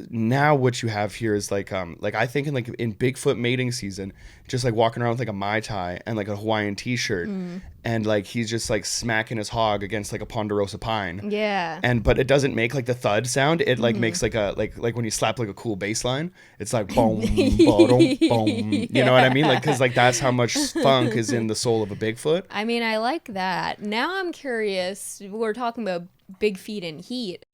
now what you have here is like I think in Bigfoot mating season, just like walking around with like a Mai Tai and like a Hawaiian t-shirt, and like he's just like smacking his hog against like a ponderosa pine. Yeah. But it doesn't make like the thud sound. It like makes like a like when you slap like a cool bass line. It's like boom, boom, boom. You know what I mean? Like because like that's how much funk is in the soul of a Bigfoot. I mean, I like that. Now I'm curious. We're talking about Bigfeet and heat.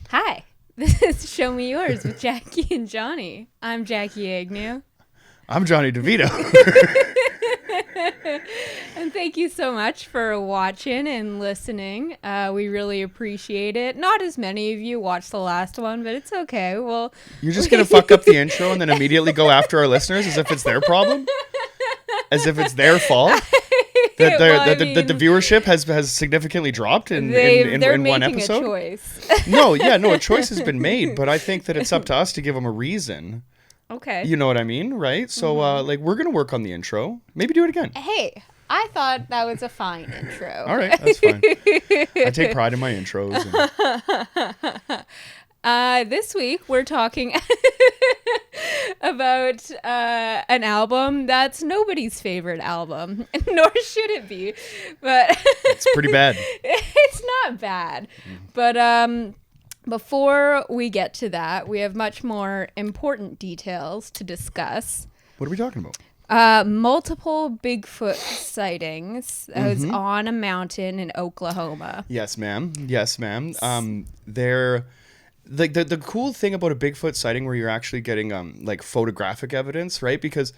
Hi, this is Show Me Yours with Jackie and Jonny. I'm Jackie Agnew. I'm Johnny DeVito. And thank you so much for watching and listening. We really appreciate it. Not as many of you watched the last one, but it's okay. Well, you're just going to fuck up the intro and then immediately go after our listeners as if it's their problem? As if it's their fault? The viewership has significantly dropped in one episode? A choice. No, a choice has been made, but I think that it's up to us to give them a reason. Okay. You know what I mean, right? So, like, we're going to work on the intro. Maybe do it again. Hey, I thought that was a fine intro. All right, that's fine. I take pride in my intros. This week, we're talking about an album that's nobody's favorite album, nor should it be. But it's pretty bad. It's not bad. But before we get to that, we have much more important details to discuss. What are we talking about? Multiple Bigfoot sightings. That was on a mountain in Oklahoma. Yes, ma'am. Yes, ma'am. They're like the cool thing about a Bigfoot sighting where you're actually getting like photographic evidence, right? Because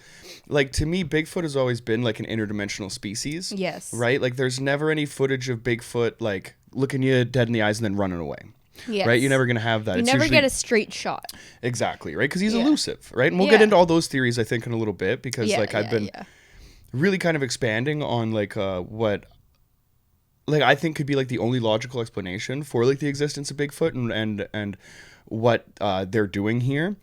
like to me, Bigfoot has always been like an interdimensional species. Yes. Right? Like there's never any footage of Bigfoot like looking you dead in the eyes and then running away. Yes. Right? You're never going to have that. You it's never usually... get a straight shot. Exactly, right? Because he's elusive, right? And we'll get into all those theories, I think, in a little bit because I've been really kind of expanding on like what like I think could be like the only logical explanation for like the existence of Bigfoot and what they're doing here.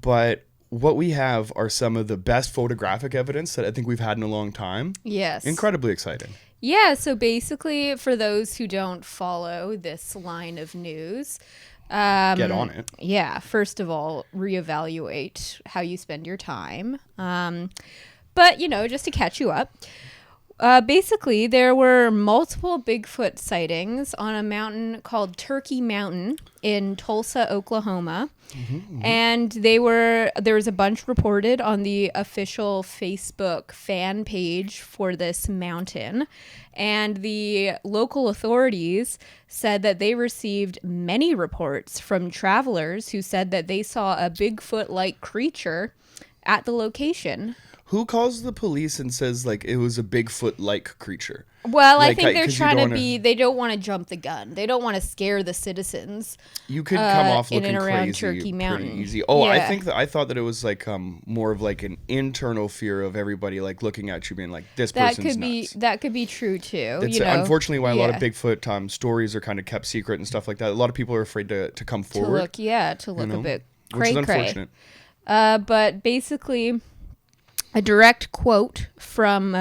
But what we have are some of the best photographic evidence that I think we've had in a long time. Yes. Incredibly exciting. Yeah, so basically, for those who don't follow this line of news, get on it. Yeah, first of all, reevaluate how you spend your time. But, just to catch you up, basically, there were multiple Bigfoot sightings on a mountain called Turkey Mountain in Tulsa, Oklahoma. And there was a bunch reported on the official Facebook fan page for this mountain. And the local authorities said that they received many reports from travelers who said that they saw a Bigfoot-like creature at the location. Who calls the police and says like it was a Bigfoot-like creature? Well, like, I think they're trying to be, they don't want to jump the gun. They don't want to scare the citizens. You could come off looking in and around crazy Turkey Mountain. Pretty easy. Oh, yeah. I thought that it was like more of like an internal fear of everybody like looking at you being like, this person's nuts. That could be true too. That's unfortunately why a lot of Bigfoot stories are kind of kept secret and stuff like that. A lot of people are afraid to come forward. To look a bit cray-cray. Which is unfortunate. But basically, a direct quote from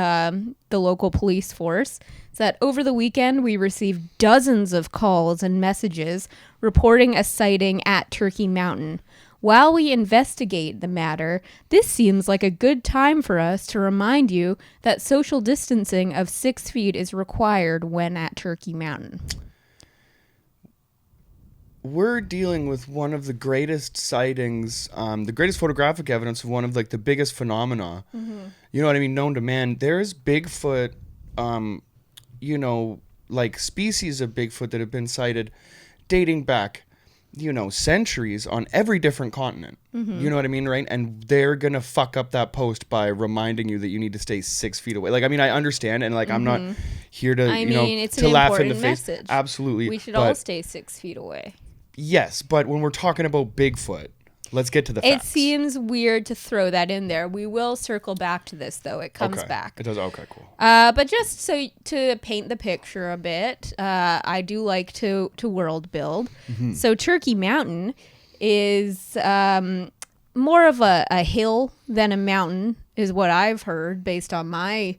the local police force is that over the weekend, we received dozens of calls and messages reporting a sighting at Turkey Mountain. While we investigate the matter, this seems like a good time for us to remind you that social distancing of 6 feet is required when at Turkey Mountain. We're dealing with one of the greatest sightings, the greatest photographic evidence of one of like the biggest phenomena, you know what I mean, known to man. There's Bigfoot, like species of Bigfoot that have been sighted dating back, centuries on every different continent. You know what I mean, right? And they're going to fuck up that post by reminding you that you need to stay 6 feet away. Like, I mean, I understand, and like, I'm not here to, it's to an laugh in the face. Message. Absolutely. We should all stay 6 feet away. Yes, but when we're talking about Bigfoot, Let's get to the It facts. seems weird to throw that in there. We will circle back to this, though. It comes back. It does. Okay, cool. But just so to paint the picture a bit, I do like to world build. Mm-hmm. So Turkey Mountain is more of a hill than a mountain, is what I've heard based on my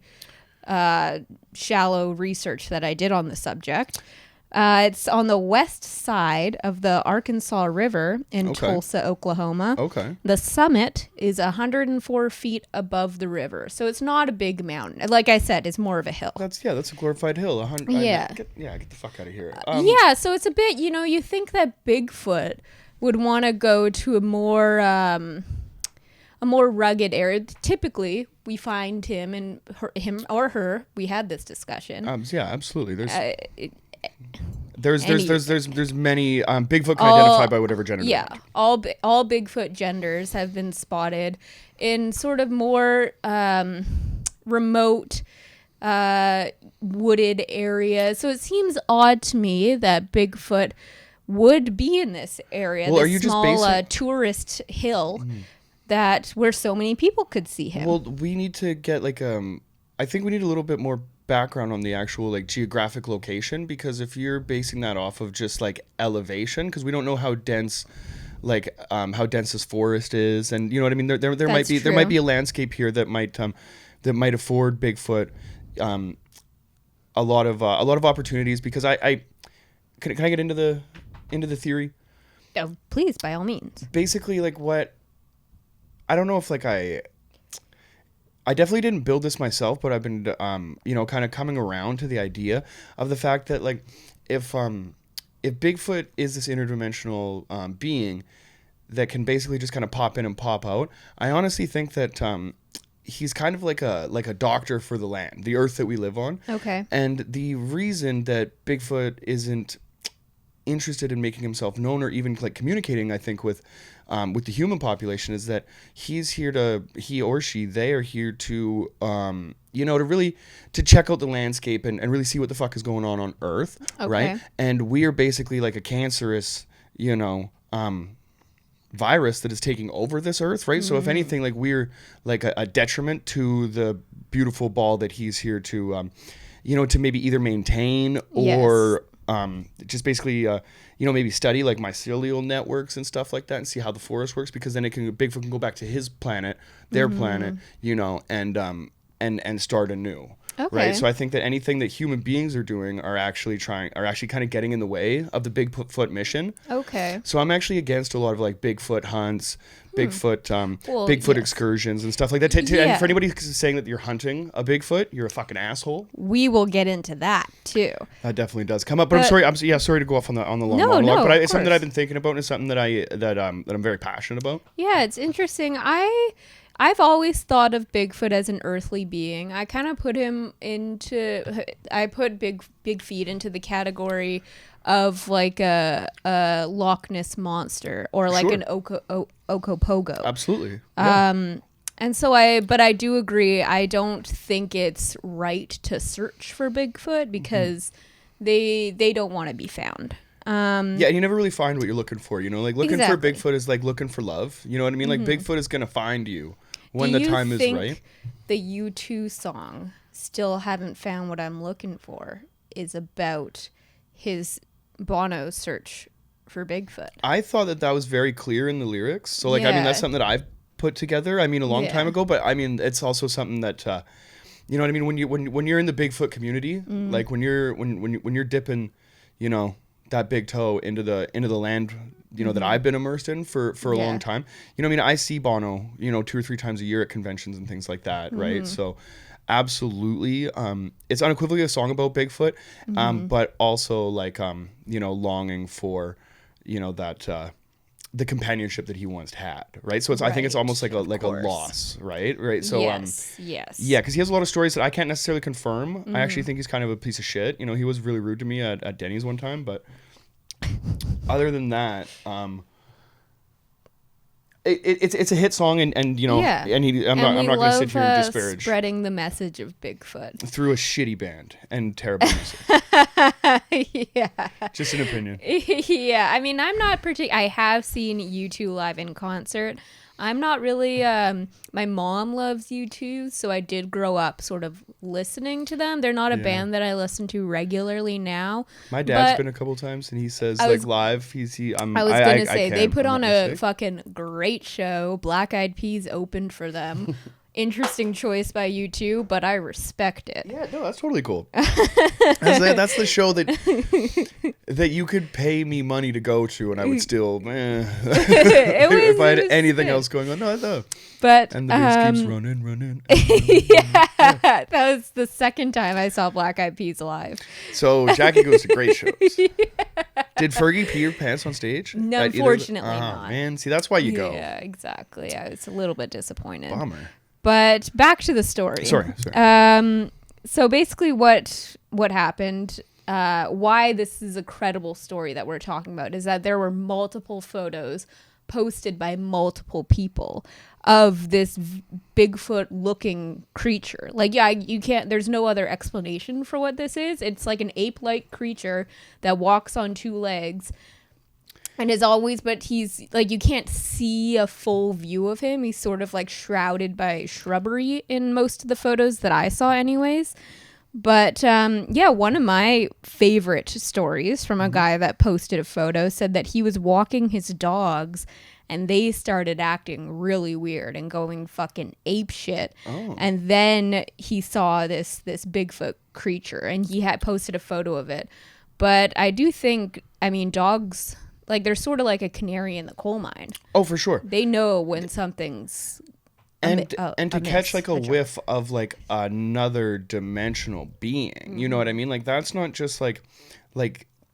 shallow research that I did on the subject. It's on the west side of the Arkansas River in Tulsa, Oklahoma. Okay. The summit is 104 feet above the river. So it's not a big mountain. Like I said, it's more of a hill. That's a glorified hill. Get the fuck out of here. So it's a bit, you think that Bigfoot would want to go to a more rugged area. Typically, we find him or her. We had this discussion. Absolutely. There's many Bigfoot can identify by whatever gender. Yeah, all Bigfoot genders have been spotted in sort of more remote wooded areas. So it seems odd to me that Bigfoot would be in this area. Well, this are you small just basing tourist hill that where so many people could see him? Well, we need to get I think we need a little bit more background on the actual geographic location, because if you're basing that off of just elevation, because we don't know how dense this forest is, and you know what I mean, there might be a landscape here that might afford Bigfoot a lot of opportunities, because I can I get into the theory? Oh, please, by all means. Basically, what I don't know if I definitely didn't build this myself, but I've been, kind of coming around to the idea of the fact that, if Bigfoot is this interdimensional being that can basically just kind of pop in and pop out, I honestly think that he's kind of like a doctor for the land, the earth that we live on. Okay. And the reason that Bigfoot isn't interested in making himself known or even communicating, I think, with the human population, is that they are here to to check out the landscape and really see what the fuck is going on Earth, right? And we are basically like a cancerous, virus that is taking over this Earth, right? So if anything, we're a detriment to the beautiful ball that he's here to, to maybe either maintain or just basically, maybe study mycelial networks and stuff like that, and see how the forest works, because then Bigfoot can go back to his planet, their planet, and start anew. Okay. Right. So I think that anything that human beings are doing are actually kind of getting in the way of the Bigfoot mission. Okay. So I'm actually against a lot of Bigfoot hunts, Bigfoot excursions and stuff like that. And for anybody saying that you're hunting a Bigfoot, you're a fucking asshole. We will get into that too. That definitely does come up. But I'm sorry to go off on the long monologue. But it's something that I've been thinking about, and it's something that I'm very passionate about. Yeah, it's interesting. I've always thought of Bigfoot as an earthly being. I kind of put Bigfeet into the category of a Loch Ness monster, or an Okopogo. Absolutely. Yeah. And so I do agree. I don't think it's right to search for Bigfoot, because they don't want to be found. And you never really find what you're looking for. Looking for Bigfoot is looking for love. You know what I mean? Bigfoot is gonna find you when the time is right. The U2 song, Still Haven't Found What I'm Looking For, is about his Bono's search for Bigfoot. I thought that was very clear in the lyrics. So that's something that I've put together. A long time ago, but it's also something that you know what I mean, when you're in the Bigfoot community, when you're dipping, that big toe into the land, that I've been immersed in for a long time. I see Bono, 2 or 3 times a year at conventions and things like that, right? So absolutely, it's unequivocally a song about Bigfoot, but also longing for, that the companionship that he once had, right? So I think it's almost like a loss, right? So yes. Yeah, because he has a lot of stories that I can't necessarily confirm. I actually think he's kind of a piece of shit. He was really rude to me at Denny's one time, but other than that, it's a hit song, and you know, and I'm not going to sit here and disparage spreading the message of Bigfoot through a shitty band and terrible music. Just an opinion. I mean, I'm not I have seen U2 live in concert. I'm not really, my mom loves U2, so I did grow up sort of listening to them. They're not a band that I listen to regularly now. My dad's been a couple times, and he says, live, I was going to say, they put on a fucking great show. Black Eyed Peas opened for them. Interesting choice by U2, but I respect it. Yeah, no, that's totally cool. That's the show that you could pay me money to go to, and I would still, if I had anything else going on. No. But and the bass keeps running. That was the second time I saw Black Eyed Peas live. So Jackie goes to great shows. Did Fergie pee her pants on stage? No, unfortunately not. Oh man, see, that's why you go. Yeah, exactly. I was a little bit disappointed. Bummer. But back to the story. Sorry. So basically what happened, why this is a credible story that we're talking about, is that there were multiple photos posted by multiple people of this Bigfoot-looking creature. Like, you can't, there's no other explanation for what this is. It's like an ape-like creature that walks on two legs. And but he's like, you can't see a full view of him. He's sort of like shrouded by shrubbery in most of the photos that I saw anyways. But one of my favorite stories from a guy that posted a photo said that he was walking his dogs and they started acting really weird and going fucking ape shit. Oh. And then he saw this Bigfoot creature and he had posted a photo of it. But I do think, I mean, dogs... Like, they're sort of like a canary in the coal mine. Oh, for sure. They know when something's and to catch like a whiff of like another dimensional being. You know what I mean? Like, that's not just like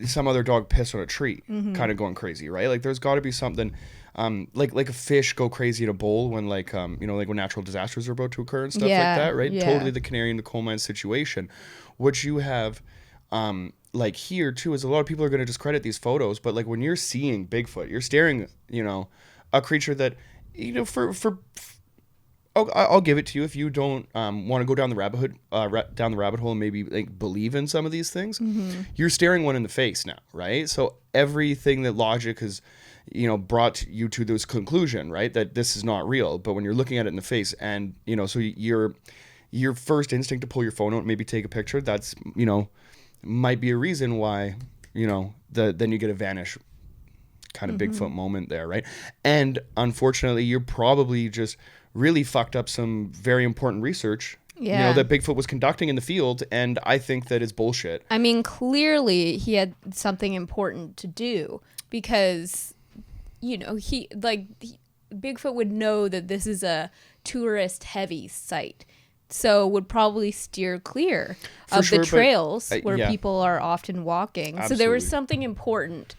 some other dog pissed on a tree, kind of going crazy, right? Like, there's got to be something, like a fish go crazy in a bowl when like like when natural disasters are about to occur and stuff like that, right? Yeah. Totally the canary in the coal mine situation. What you have, like here too, is a lot of people are going to discredit these photos, but like when you're seeing Bigfoot, you're staring, a creature that, I'll give it to you if you don't want to go down the rabbit hole and maybe like believe in some of these things. You're staring one in the face now, right? So everything that logic has, brought you to this conclusion, right, that this is not real. But when you're looking at it in the face, and so your first instinct to pull your phone out and maybe take a picture, that's might be a reason why, then you get a vanish kind of Bigfoot moment there, right? And unfortunately, you're probably just really fucked up some very important research, that Bigfoot was conducting in the field, and I think that is bullshit. I mean, clearly he had something important to do because, Bigfoot would know that this is a tourist-heavy site. So would probably steer clear of the trails where people are often walking. Absolutely. So there was something important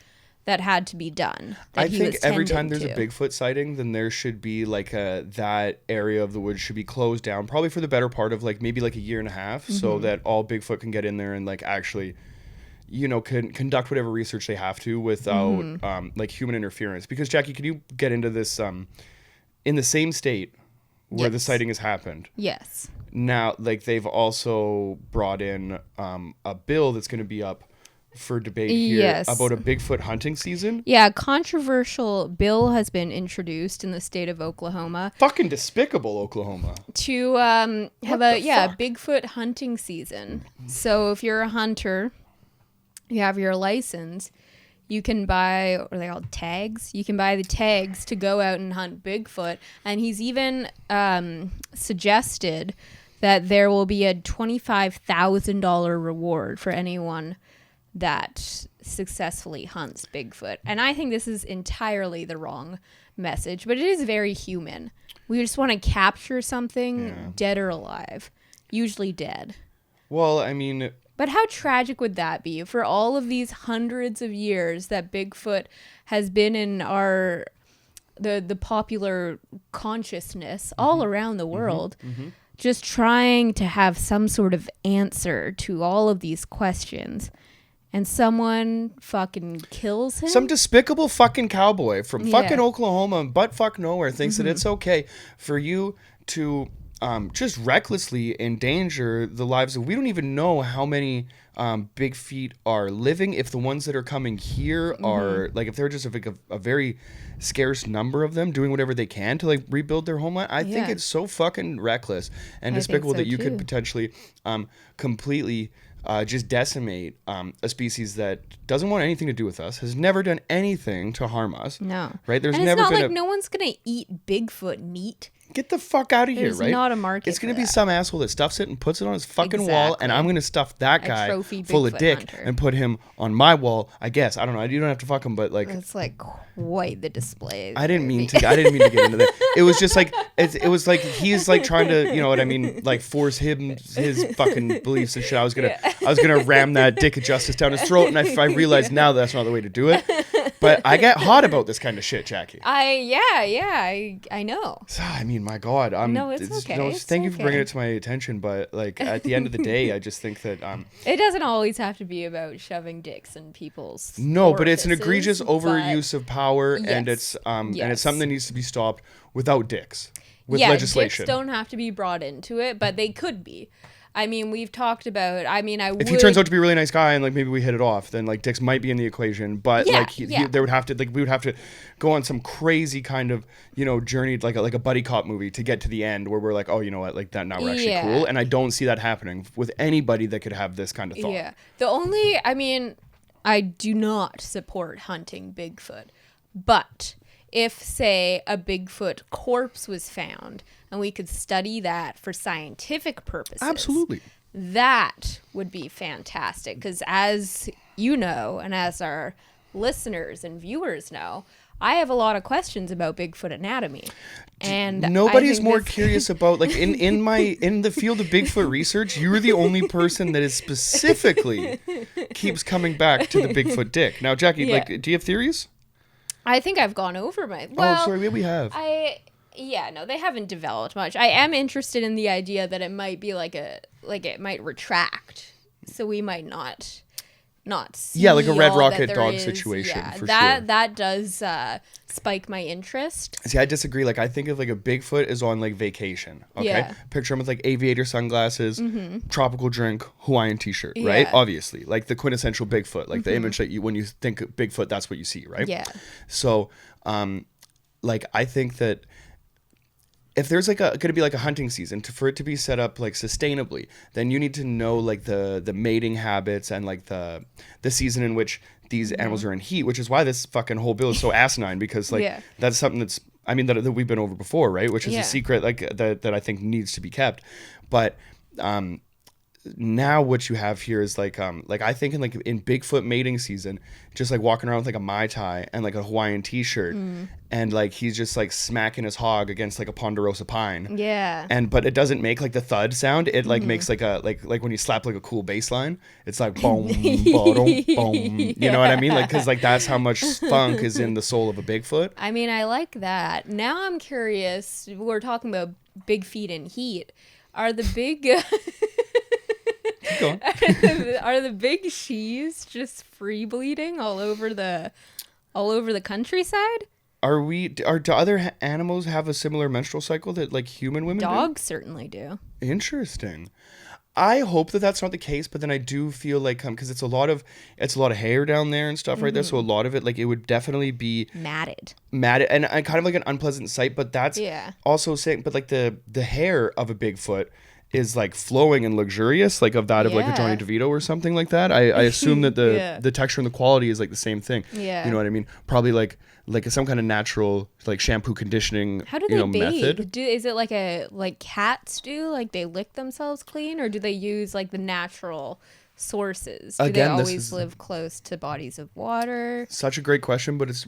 that had to be done. I think every time there's a Bigfoot sighting, then there should be like that area of the woods should be closed down, probably for the better part of like maybe like a year and a half, so that all Bigfoot can get in there and like actually, can conduct whatever research they have to without like human interference. Because Jackie, can you get into this in the same state where the sighting has happened? Yes. Now, like, they've also brought in a bill that's going to be up for debate here about a Bigfoot hunting season. Yeah, a controversial bill has been introduced in the state of Oklahoma. Fucking despicable, Oklahoma. To have a Bigfoot hunting season. So if you're a hunter, you have your license, you can buy, what are they called, tags? You can buy the tags to go out and hunt Bigfoot. And he's even suggested that there will be a $25,000 reward for anyone that successfully hunts Bigfoot. And I think this is entirely the wrong message, but it is very human. We just want to capture something dead or alive, usually dead. Well, I mean... But how tragic would that be for all of these hundreds of years that Bigfoot has been in the popular consciousness all around the world, just trying to have some sort of answer to all of these questions. and someone fucking kills him. Some despicable fucking cowboy from fucking Oklahoma and butt fuck nowhere thinks that it's okay for you to just recklessly endanger the lives of, we don't even know how many Bigfeet are living, if the ones that are coming here are like, if they're just like a very scarce number of them doing whatever they can to like rebuild their homeland. I think it's so fucking reckless and despicable that you could potentially completely just decimate a species that doesn't want anything to do with us, has never done anything to harm us. No. Right? There's and never it's not been like no one's going to eat Bigfoot meat. Get the fuck out of here, right? There's not a market. It's going to be some asshole that stuffs it and puts it on his fucking wall, and I'm going to stuff that guy full of dick and put him on my wall. I guess, I don't know. You don't have to fuck him, but like, it's like quite the display. I didn't mean to get into that. It was just like it was like he's like trying to, you know what I mean, like force his fucking beliefs and shit. I was gonna ram that dick of justice down his throat, and I realized now that's not the way to do it. But I get hot about this kind of shit, Jackie. I know. So, I mean, my God, no, it's okay. Thank you for bringing it to my attention, but like at the end of the day, I just think that it doesn't always have to be about shoving dicks in people's but it's an egregious overuse of power, and it's and it's something that needs to be stopped without dicks, with legislation. Dicks don't have to be brought into it, but they could be. I mean, we've talked about, if he turns out to be a really nice guy and like maybe we hit it off, then like dicks might be in the equation, but there would have to, like, we would have to go on some crazy kind of, you know, journey, like a buddy cop movie to get to the end where we're like, oh, you know what, like that, now we're actually cool. And I don't see that happening with anybody that could have this kind of thought. Yeah. I do not support hunting Bigfoot, but if, say, a Bigfoot corpse was found and we could study that for scientific purposes. Absolutely. That would be fantastic, because as you know, and as our listeners and viewers know, I have a lot of questions about Bigfoot anatomy. And nobody's more curious about, like, in the field of Bigfoot research, you're the only person that is specifically keeps coming back to the Bigfoot dick. Now, Jackie, like, do you have theories? I think I've gone over my... maybe we have. No, they haven't developed much. I am interested in the idea that it might be it might retract. So we might not see. Yeah, like a red rocket dog situation, for sure. That does spike my interest. See, I disagree. Like, I think of like a Bigfoot is on like vacation. Okay. Yeah. Picture him with like aviator sunglasses, tropical drink, Hawaiian t-shirt, right? Obviously. Like the quintessential Bigfoot, like the image that when you think of Bigfoot, that's what you see, right? Yeah. So, like, I think that if there's like going to be like a hunting season, for it to be set up like sustainably, then you need to know like the mating habits and like the season in which these animals are in heat, which is why this fucking whole bill is so asinine, because like that's something that's, I mean, that we've been over before, right? Which is a secret like that I think needs to be kept. But now what you have here is like I think in Bigfoot mating season, just like walking around with like a Mai Tai and like a Hawaiian t-shirt, and like he's just like smacking his hog against like a ponderosa pine. Yeah. But it doesn't make like the thud sound. It like makes like a like when you slap like a cool bass line, it's like boom, boom, boom. You know what I mean? Like, because like that's how much funk is in the soul of a Bigfoot. I mean, I like that. Now I'm curious. We're talking about Bigfeet and heat. Are the big are the big she's just free bleeding all over the countryside? Do other animals have a similar menstrual cycle that like human women do? Dogs certainly do. Interesting. I hope that that's not the case, but then I do feel like because it's a lot of hair down there and stuff right there, so a lot of it, like, it would definitely be matted and kind of like an unpleasant sight. But that's also saying, but like the hair of a Bigfoot is like flowing and luxurious, like of that of like a Johnny DeVito or something like that. I assume that the texture and the quality is like the same thing. Yeah, you know what I mean? Probably like some kind of natural like shampoo conditioning. How do they bathe? Method. Is it like cats do? Like they lick themselves clean, or do they use like the natural sources? Do they always live close to bodies of water? Such a great question, but it's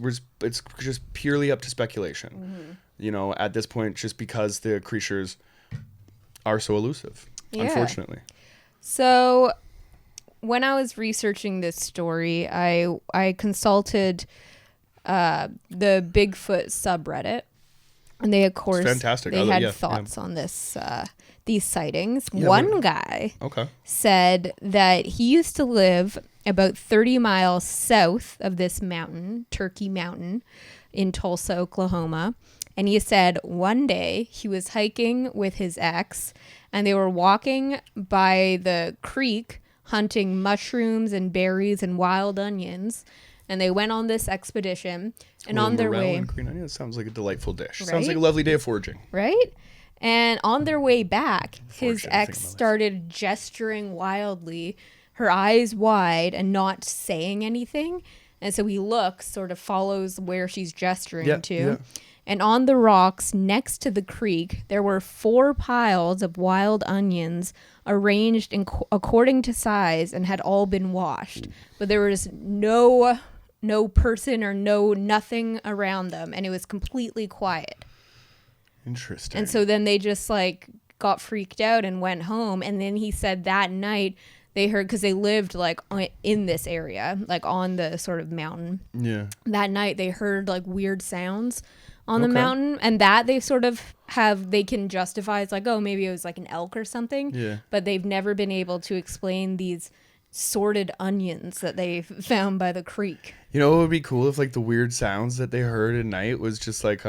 just purely up to speculation. You know, at this point, just because the creatures are so elusive, unfortunately. So when I was researching this story, I consulted the Bigfoot subreddit, and they, of course, fantastic. They had thoughts on this these sightings. One guy okay. said that he used to live about 30 miles south of this mountain, Turkey Mountain, in Tulsa, Oklahoma. And he said one day he was hiking with his ex, and they were walking by the creek hunting mushrooms and berries and wild onions. And they went on this expedition, and on their way... and green onion, sounds like a delightful dish. Right? Sounds like a lovely day of foraging. Right? And on their way back, his ex started gesturing wildly, her eyes wide and not saying anything. And so he looks, sort of follows where she's gesturing to. Yeah. And on the rocks next to the creek, there were 4 piles of wild onions arranged according to size and had all been washed. But there was no person or nothing around them, and it was completely quiet. Interesting. And so then they just like got freaked out and went home. And then he said that night they heard, because they lived like in this area, like on the sort of mountain. Yeah. That night they heard like weird sounds on the mountain, and that they sort of they can justify. It's like, oh, maybe it was like an elk or something. Yeah. But they've never been able to explain these sorted onions that they found by the creek. You know what would be cool if like the weird sounds that they heard at night was just like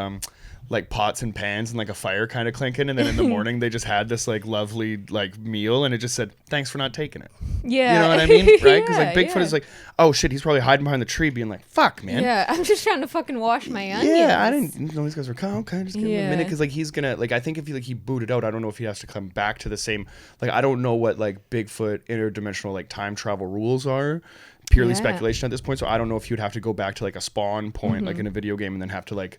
pots and pans and like a fire kind of clinking, and then in the morning they just had this like lovely like meal, and it just said, thanks for not taking it. Yeah. You know what I mean? Right? Because like Bigfoot is like, oh shit, he's probably hiding behind the tree being like, fuck, man. Yeah, I'm just trying to fucking wash my onions. Yeah, I didn't know these guys were coming. Okay, just give him a minute, because like he's gonna like, I think if he booted out, I don't know if he has to come back to the same, like I don't know what like Bigfoot interdimensional like time travel rules are. Purely speculation at this point, so I don't know if you'd have to go back to like a spawn point like in a video game and then have to like,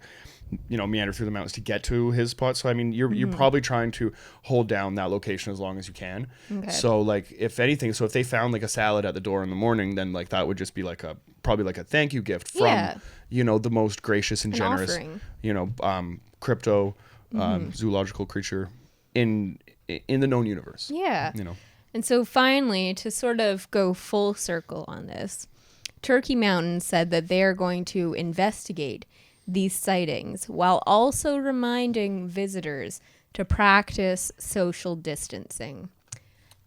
you know, meander through the mountains to get to his spot. So I mean, you're probably trying to hold down that location as long as you can. Okay. So like, if anything, so if they found like a salad at the door in the morning, then like that would just be like probably like a thank you gift from you know, the most gracious and generous offering. You know, crypto zoological creature in the known universe. Yeah. You know. And so finally, to sort of go full circle on this, Turkey Mountain said that they are going to investigate these sightings while also reminding visitors to practice social distancing.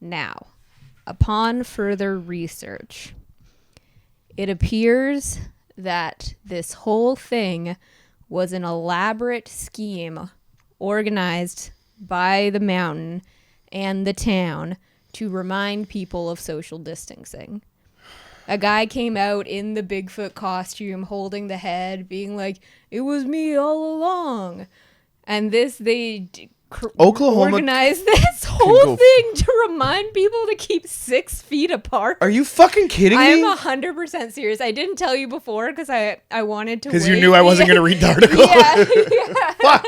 Now, upon further research, it appears that this whole thing was an elaborate scheme organized by the mountain and the town to remind people of social distancing. A guy came out in the Bigfoot costume holding the head, being like, it was me all along. And Oklahoma organized this whole thing to remind people to keep 6 feet apart. Are you fucking kidding me? I am 100% serious. I didn't tell you before because I wanted to. Because you knew I wasn't going to read the article. Fuck.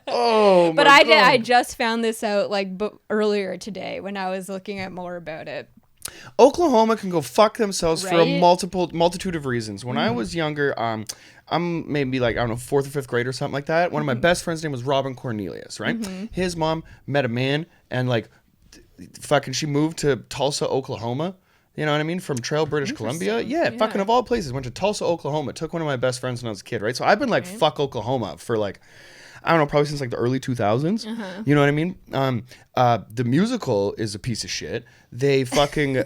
Oh, my God. I just found this out like earlier today when I was looking at more about it. Oklahoma can go fuck themselves for a multitude of reasons. When I was younger, I'm maybe like, I don't know, 4th or 5th grade or something like that. One of my best friends' name was Robin Cornelius, right? His mom met a man and like fucking she moved to Tulsa, Oklahoma. You know what I mean? From Trail, British Columbia. Yeah, fucking of all places. Went to Tulsa, Oklahoma. Took one of my best friends when I was a kid, right? So I've been like, fuck Oklahoma for like, I don't know, probably since like the early 2000s. You know what I mean? The musical is a piece of shit. They fucking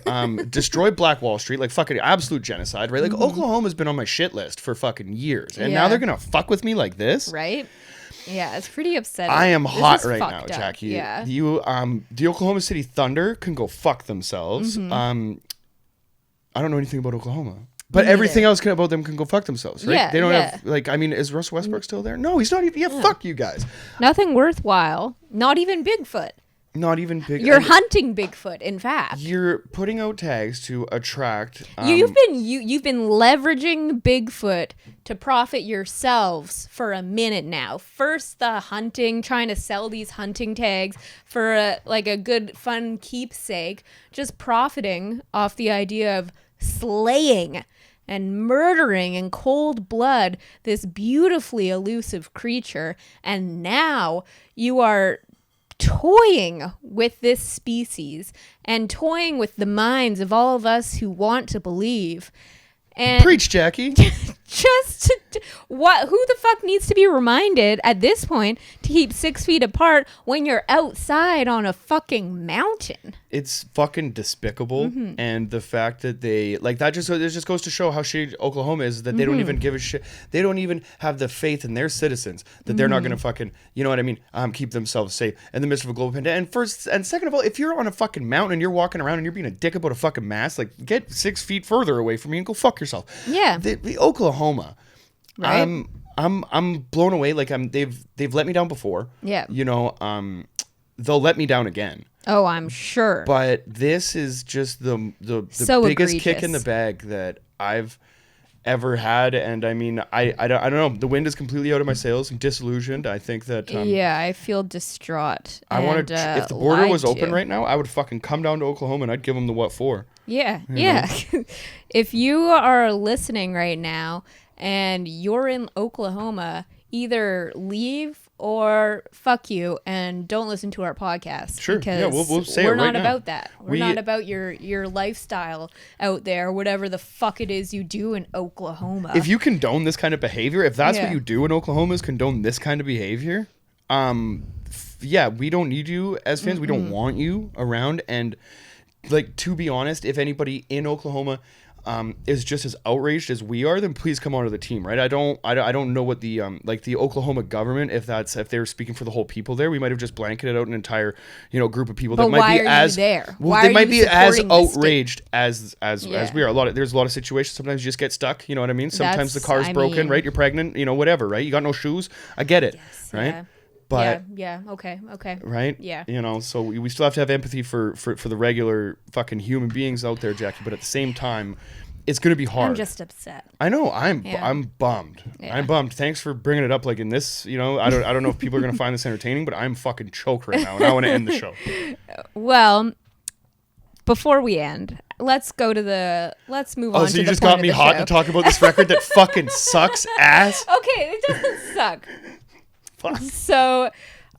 destroyed Black Wall Street, like fucking absolute genocide, right? Like Oklahoma's been on my shit list for fucking years. And now they're going to fuck with me like this? Right? Yeah, it's pretty upsetting. I am hot right now, Jackie. Yeah. The Oklahoma City Thunder can go fuck themselves. I don't know anything about Oklahoma. But everything else about them can go fuck themselves, right? Yeah, they don't have, like, I mean, is Russell Westbrook still there? No, he's not even, fuck you guys. Nothing worthwhile. Not even Bigfoot. Not even big. You're hunting Bigfoot, in fact. You're putting out tags to attract. You've been leveraging Bigfoot to profit yourselves for a minute now. First, the hunting, trying to sell these hunting tags for a good fun keepsake, just profiting off the idea of slaying and murdering in cold blood this beautifully elusive creature, and now you are toying with this species and toying with the minds of all of us who want to believe. And preach, Jackie. What? Who the fuck needs to be reminded at this point to keep 6 feet apart when you're outside on a fucking mountain? It's fucking despicable, and the fact that they like that it just goes to show how shitty Oklahoma is, that they don't even give a shit. They don't even have the faith in their citizens that they're not gonna fucking, you know what I mean, keep themselves safe in the midst of a global pandemic. And first and second of all, if you're on a fucking mountain and you're walking around and you're being a dick about a fucking mask, like get 6 feet further away from me and go fuck yourself. Yeah. The Oklahoma. Right. I'm blown away. Like they've let me down before. Yeah. You know, they'll let me down again. Oh, I'm sure. But this is just the so biggest egregious. kick in the bag that I've ever had. And I mean, I don't know. The wind is completely out of my sails. I'm disillusioned. I think that yeah, I feel distraught. I want to. If the border was open right now, I would fucking come down to Oklahoma and I'd give them the what for. Yeah, you yeah. If you are listening right now and you're in Oklahoma, either leave or fuck you and don't listen to our podcast. Sure. Because yeah, we'll say we're it right not now. about that. We're not about your lifestyle out there, whatever the fuck it is you do in Oklahoma. If you condone this kind of behavior, if that's Yeah. what you do in Oklahoma is condone this kind of behavior, yeah, we don't need you as fans. We don't want you around. And like, to be honest, if anybody in Oklahoma is just as outraged as we are, then please come onto the team, right? I don't know what the like the Oklahoma government, if they're speaking for the whole people there, we might have just blanketed out an entire, you know, group of people But that might be as there? well, Why they are might you be as supporting the state? outraged as Yeah. we are. There's a lot of situations. Sometimes you just get stuck. You know what I mean? Sometimes the That's- car's broken, right? You're pregnant. You know, whatever, right? You got no shoes. I get it, right? Yeah. But yeah. Okay. right? Yeah. You know, so we still have to have empathy for the regular fucking human beings out there, Jackie. But at the same time, it's going to be hard. I'm just upset. I know. I'm bummed. Yeah. I'm bummed. Thanks for bringing it up. Like in this, you know, I don't know if people are going to find this entertaining, but I'm fucking choked right now, and I want to end the show. Well, before we end, let's move on to the Oh, so you just got me hot to talk about this record that fucking sucks ass? Okay, it doesn't suck. Fuck. So,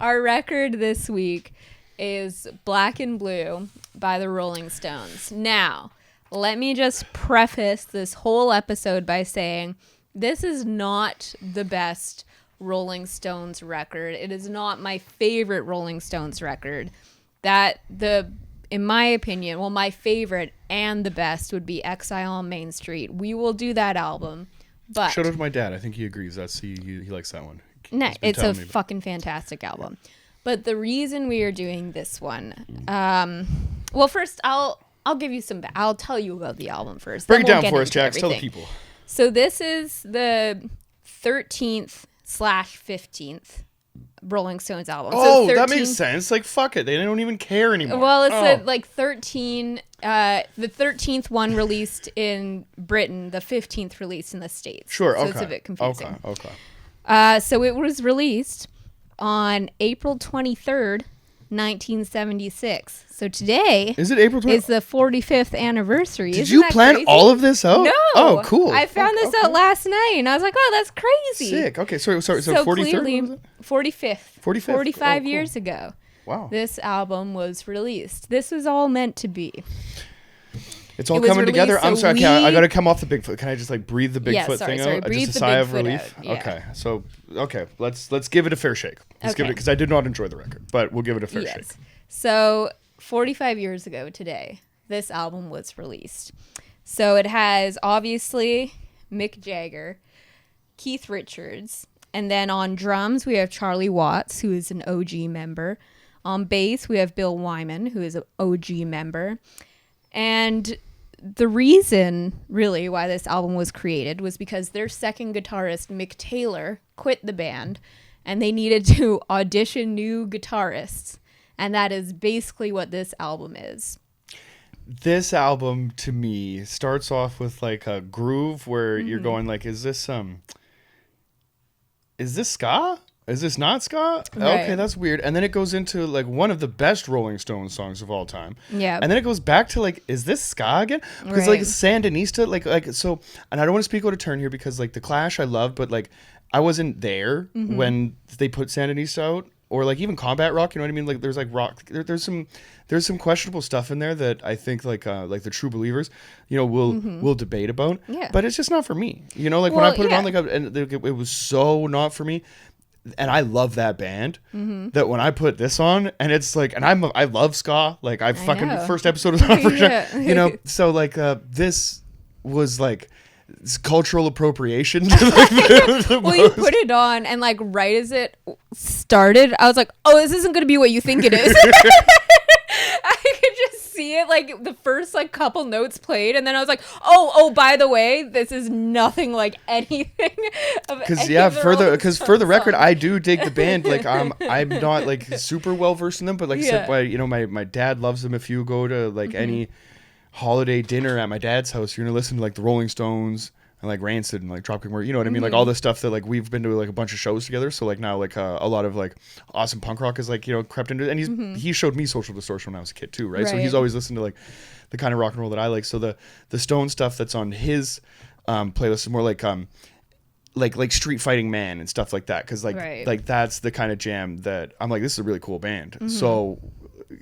our record this week is Black and Blue by the Rolling Stones. Now, let me just preface this whole episode by saying this is not the best Rolling Stones record. It is not my favorite Rolling Stones record. In my opinion, well, my favorite and the best would be Exile on Main Street. We will do that album. But Shout out to my dad. I think he agrees. He likes that one. no, it's a fucking fantastic album. But the reason we are doing this one, well, first I'll give you I'll tell you about the album first. Break it down for us, Jax. Tell the people. So this is the 13th/15th Rolling Stones album. Oh, so that makes sense. Like, fuck it. They don't even care anymore. Well, it's like 13, the 13th one released in Britain, the 15th released in the States. Sure, so okay. it's a bit confusing. Okay. So it was released on April 23rd, 1976. So today is it April 20th? is the 45th anniversary. Did you plan crazy? all of this out? No. Oh, cool. I found this out last night, and I was like, oh, that's crazy. Sick. Okay, sorry. So 43rd? 45th. 45th. 45 years ago. Wow. This album was released. This was all meant to be. It's all coming together. So I'm sorry. Okay, I got to come off the Bigfoot. Can I just like breathe the Bigfoot thing out? Breathe just a the sigh of Bigfoot relief. out, yeah. Okay. So let's give it a fair shake. Let's give it, because I did not enjoy the record, but we'll give it a fair shake. So 45 years ago today, this album was released. So it has obviously Mick Jagger, Keith Richards, and then on drums we have Charlie Watts, who is an OG member. On bass we have Bill Wyman, who is an OG member. And the reason, really, why this album was created was because their second guitarist, Mick Taylor, quit the band, and they needed to audition new guitarists. And that is basically what this album is. This album, to me, starts off with like a groove where you're going like, is this ska? Is this not ska? Right. Okay, that's weird. And then it goes into like one of the best Rolling Stones songs of all time. Yeah. And then it goes back to like, is this ska again? Because like Sandinista, like so, and I don't want to speak out of turn here because like The Clash I love, but like I wasn't there when they put Sandinista out or like even combat rock, you know what I mean? Like there's like rock, there's some questionable stuff in there that I think like the true believers, you know, will debate about. Yeah. But it's just not for me. You know, like when I put it on, like it was so not for me. And I love that band that when I put this on, and it's like, and I love ska. Like I fucking first episode was on for sure. You know, so like this was like it's cultural appropriation. Well, you put it on, and like right as it started, I was like, "Oh, this isn't going to be what you think it is." I could just see it, like the first like couple notes played, and then I was like, "Oh, by the way, this is nothing like anything." Because for the record, I do dig the band. Like I'm not like super well versed in them, but like I said, you know, my dad loves them. If you go to like any holiday dinner at my dad's house, you're gonna listen to like the Rolling Stones and like Rancid and like Dropkick Murphys, you know what I mean, like all the stuff that like we've been to like a bunch of shows together. So like now like a lot of like awesome punk rock is like, you know, crept into it. And he showed me Social Distortion when I was a kid too, right? So he's always listened to like the kind of rock and roll that I like. So the Stone stuff that's on his playlist is more like Street Fighting Man and stuff like that, because like that's the kind of jam that I'm like, this is a really cool band. So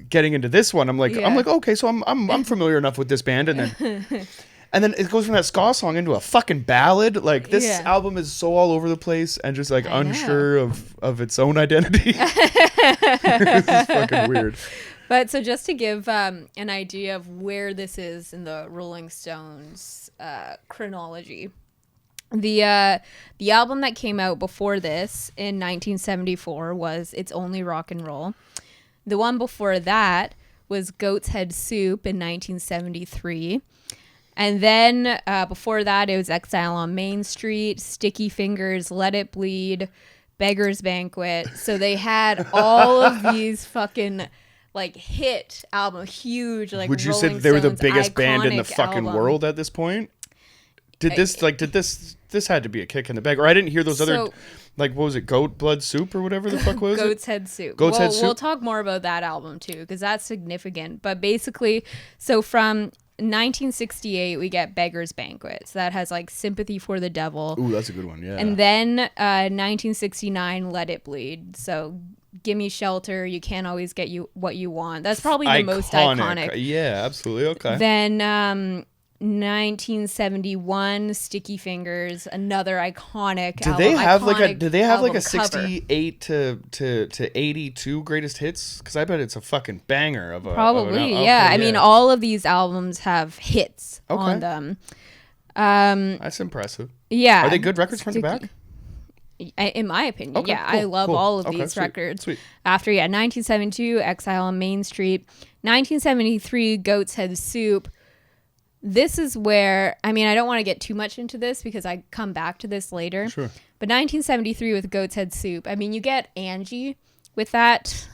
getting into this one, I'm like okay, so I'm familiar enough with this band, and then it goes from that ska song into a fucking ballad. Like this album is so all over the place and just like unsure of its own identity. This is fucking weird. But so just to give an idea of where this is in the Rolling Stones chronology, the album that came out before this in 1974 was It's Only Rock and Roll. The one before that was Goat's Head Soup in 1973. And then before that, it was Exile on Main Street, Sticky Fingers, Let It Bleed, Beggar's Banquet. So they had all of these fucking like hit album, huge like. Would you say they were the biggest band in the fucking world at this point? Did this had to be a kick in the bag? Or I didn't hear those other, like, what was it, Goat Blood Soup or whatever the fuck was Goat's Head Soup. Goat's Head Soup? We'll talk more about that album too, because that's significant. But basically, so from 1968, we get Beggar's Banquet. So that has like Sympathy for the Devil. Ooh, that's a good one, yeah. And then 1969, Let It Bleed. So Gimme Shelter, You Can't Always Get You What You Want. That's probably the most iconic. Yeah, absolutely. Okay. Then 1971, Sticky Fingers, another iconic album. Do they have like a 68 to 82 greatest hits? Because I bet it's a fucking banger of a probably. I mean, all of these albums have hits on them. That's impressive. Yeah. Are they good records front to back? In my opinion, cool, I love all of these records. Sweet. After 1972, Exile on Main Street, 1973, Goat's Head Soup. This is where, I mean, I don't want to get too much into this because I come back to this later. Sure. But 1973 with Goat's Head Soup. I mean, you get Angie with that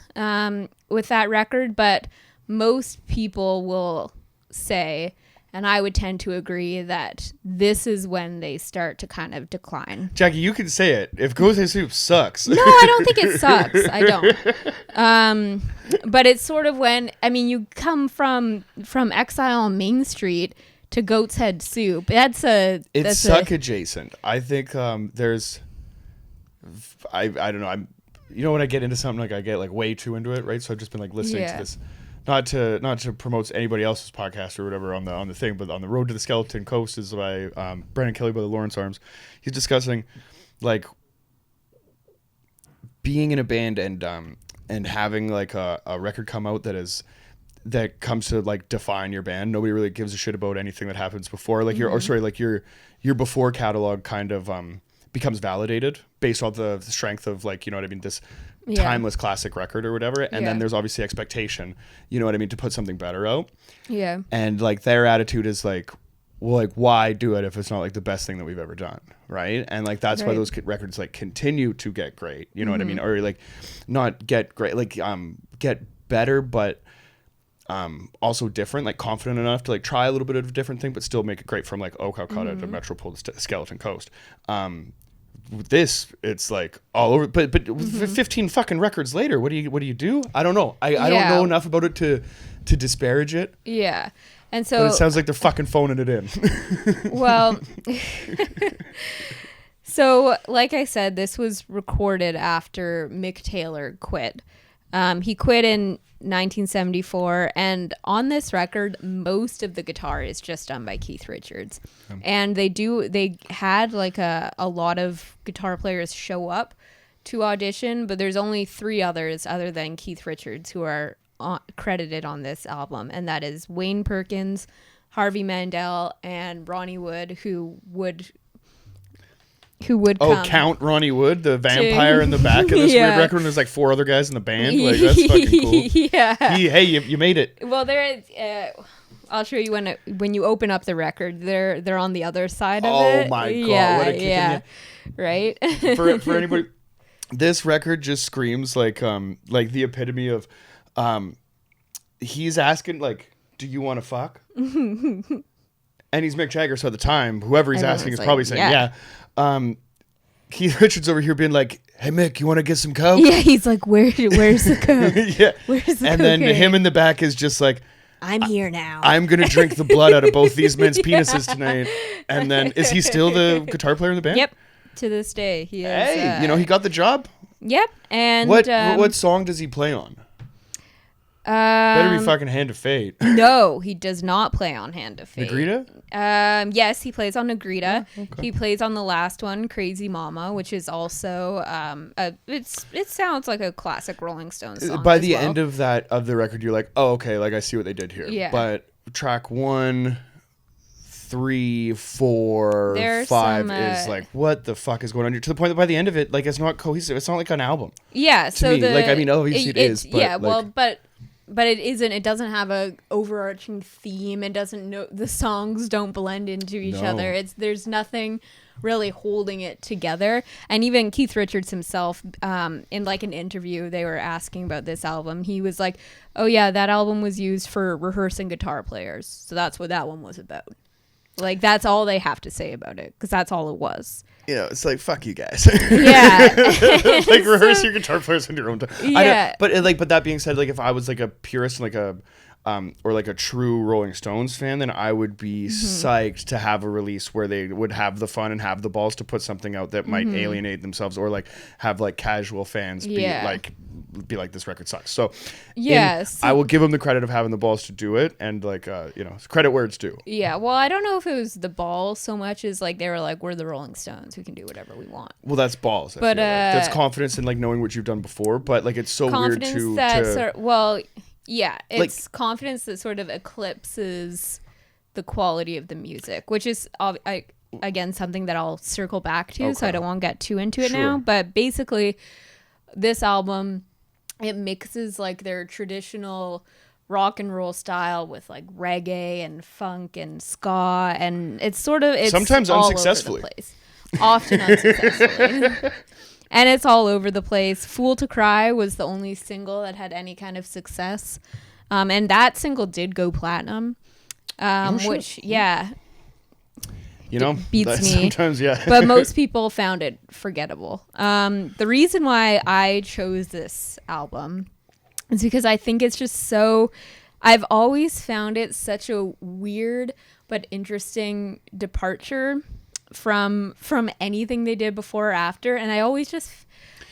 record, but most people will say, and I would tend to agree, that this is when they start to kind of decline. Jackie, you can say it. If Goat's Head Soup sucks. No, I don't think it sucks. I don't. But it's sort of when, I mean, you come from Exile on Main Street to Goat's Head Soup. It's suck adjacent. I think there's, I don't know. You know, when I get into something, like I get like way too into it, right? So I've just been like listening to this. Not to promote anybody else's podcast or whatever on the thing, but on the Road to the Skeleton Coast is by Brendan Kelly by the Lawrence Arms. He's discussing like being in a band and having like a record come out that comes to like define your band. Nobody really gives a shit about anything that happens before. Like your before catalog kind of becomes validated based on the strength of, like, you know what I mean, this timeless classic record or whatever. And then there's obviously expectation, you know what I mean, to put something better out. Yeah. And like their attitude is like, well, like, why do it if it's not like the best thing that we've ever done, right? And like that's why those records like continue to get great, you know what I mean, or like not get great, like get better, but also different, like confident enough to like try a little bit of a different thing, but still make it great, from like Oh Calcutta to Metropole to Skeleton Coast. This, it's like all over, but 15 fucking records later, what do you do? I don't know. I don't know enough about it to disparage it. Yeah. And so, but it sounds like they're fucking phoning it in. Well, So, like I said, this was recorded after Mick Taylor quit. He quit in 1974, and on this record, most of the guitar is just done by Keith Richards. And they had like a lot of guitar players show up to audition, but there's only 3 others other than Keith Richards who are credited on this album, and that is Wayne Perkins, Harvey Mandel, and Ronnie Wood, who would Count Ronnie Wood, the vampire in the back of this weird record, and there's like 4 other guys in the band. Like, that's fucking cool. Yeah. Hey, you made it. Well, there is. I'll show you when you open up the record. They're on the other side of it. Oh my god! What a kick in the... Right. for anybody, this record just screams like the epitome of, he's asking like, "Do you want to fuck?" And he's Mick Jagger, so at the time, whoever he's asking is probably saying, yeah. Keith Richards over here being like, "Hey Mick, you want to get some coke?" Yeah, he's like, where's the coke? Yeah. Where's the and coke? then him in the back is just like, I'm here now. I'm going to drink the blood out of both these men's penises tonight. And then, is he still the guitar player in the band? Yep. To this day, he is. Hey, he got the job. Yep. And what song does he play on? Better be fucking Hand of Fate. No, he does not play on Hand of Fate. Negrita? Yes, he plays on Negrita. Oh, okay. He plays on the last one, Crazy Mama, which is also it sounds like a classic Rolling Stones song. By the end of the record, you're like, oh, okay, like I see what they did here. Yeah. But track 1, 3, 4, There's 5 some, is like, what the fuck is going on here? To the point that by the end of it, like, it's not cohesive. It's not like an album. Yeah. To me, like, I mean, obviously it is. But yeah. like, Well, but it isn't. It doesn't have a overarching theme. It doesn't know the songs don't blend into each other. There's nothing really holding it together. And even Keith Richards himself, in like an interview, they were asking about this album. He was like, "Oh yeah, that album was used for rehearsing guitar players. So that's what that one was about." Like, that's all they have to say about it, because that's all it was. It's like, fuck you guys. Yeah. Like, rehearse your guitar players in your own time. Yeah. But that being said, like, if I was like a purist, like or like a true Rolling Stones fan, then I would be psyched to have a release where they would have the fun and have the balls to put something out that might alienate themselves, or like have like casual fans be like, this record sucks. So yes, I will give them the credit of having the balls to do it, and like credit where it's due. Yeah, well, I don't know if it was the balls so much as like they were like, we're the Rolling Stones, we can do whatever we want. Well, that's balls. But that's confidence in like knowing what you've done before. But like, it's so weird to yeah, it's like, confidence that sort of eclipses the quality of the music, which is again something that I'll circle back to, so I don't want to get too into it now. But basically, this album, it mixes like their traditional rock and roll style with like reggae and funk and ska, and it's sometimes all unsuccessfully. Over the place. Often unsuccessfully. And it's all over the place. Fool to Cry was the only single that had any kind of success. And that single did go platinum. Which, yeah. Beats me. Sometimes, yeah. But most people found it forgettable. The reason why I chose this album is because I think it's just so... I've always found it such a weird but interesting departure from anything they did before or after, and I always just,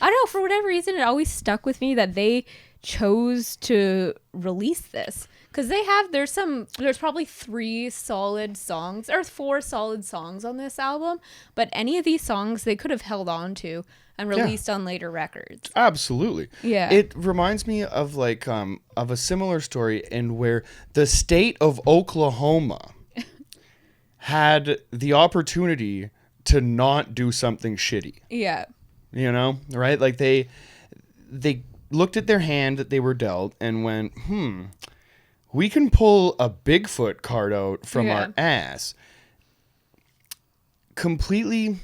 I don't know, for whatever reason, it always stuck with me that they chose to release this, because there's probably 3 solid songs or 4 solid songs on this album, but any of these songs they could have held on to and released on later records. Absolutely. Yeah. It reminds me of like of a similar story in where the state of Oklahoma had the opportunity to not do something shitty. Yeah. Right? Like they looked at their hand that they were dealt and went, we can pull a Bigfoot card out from our ass. Completely,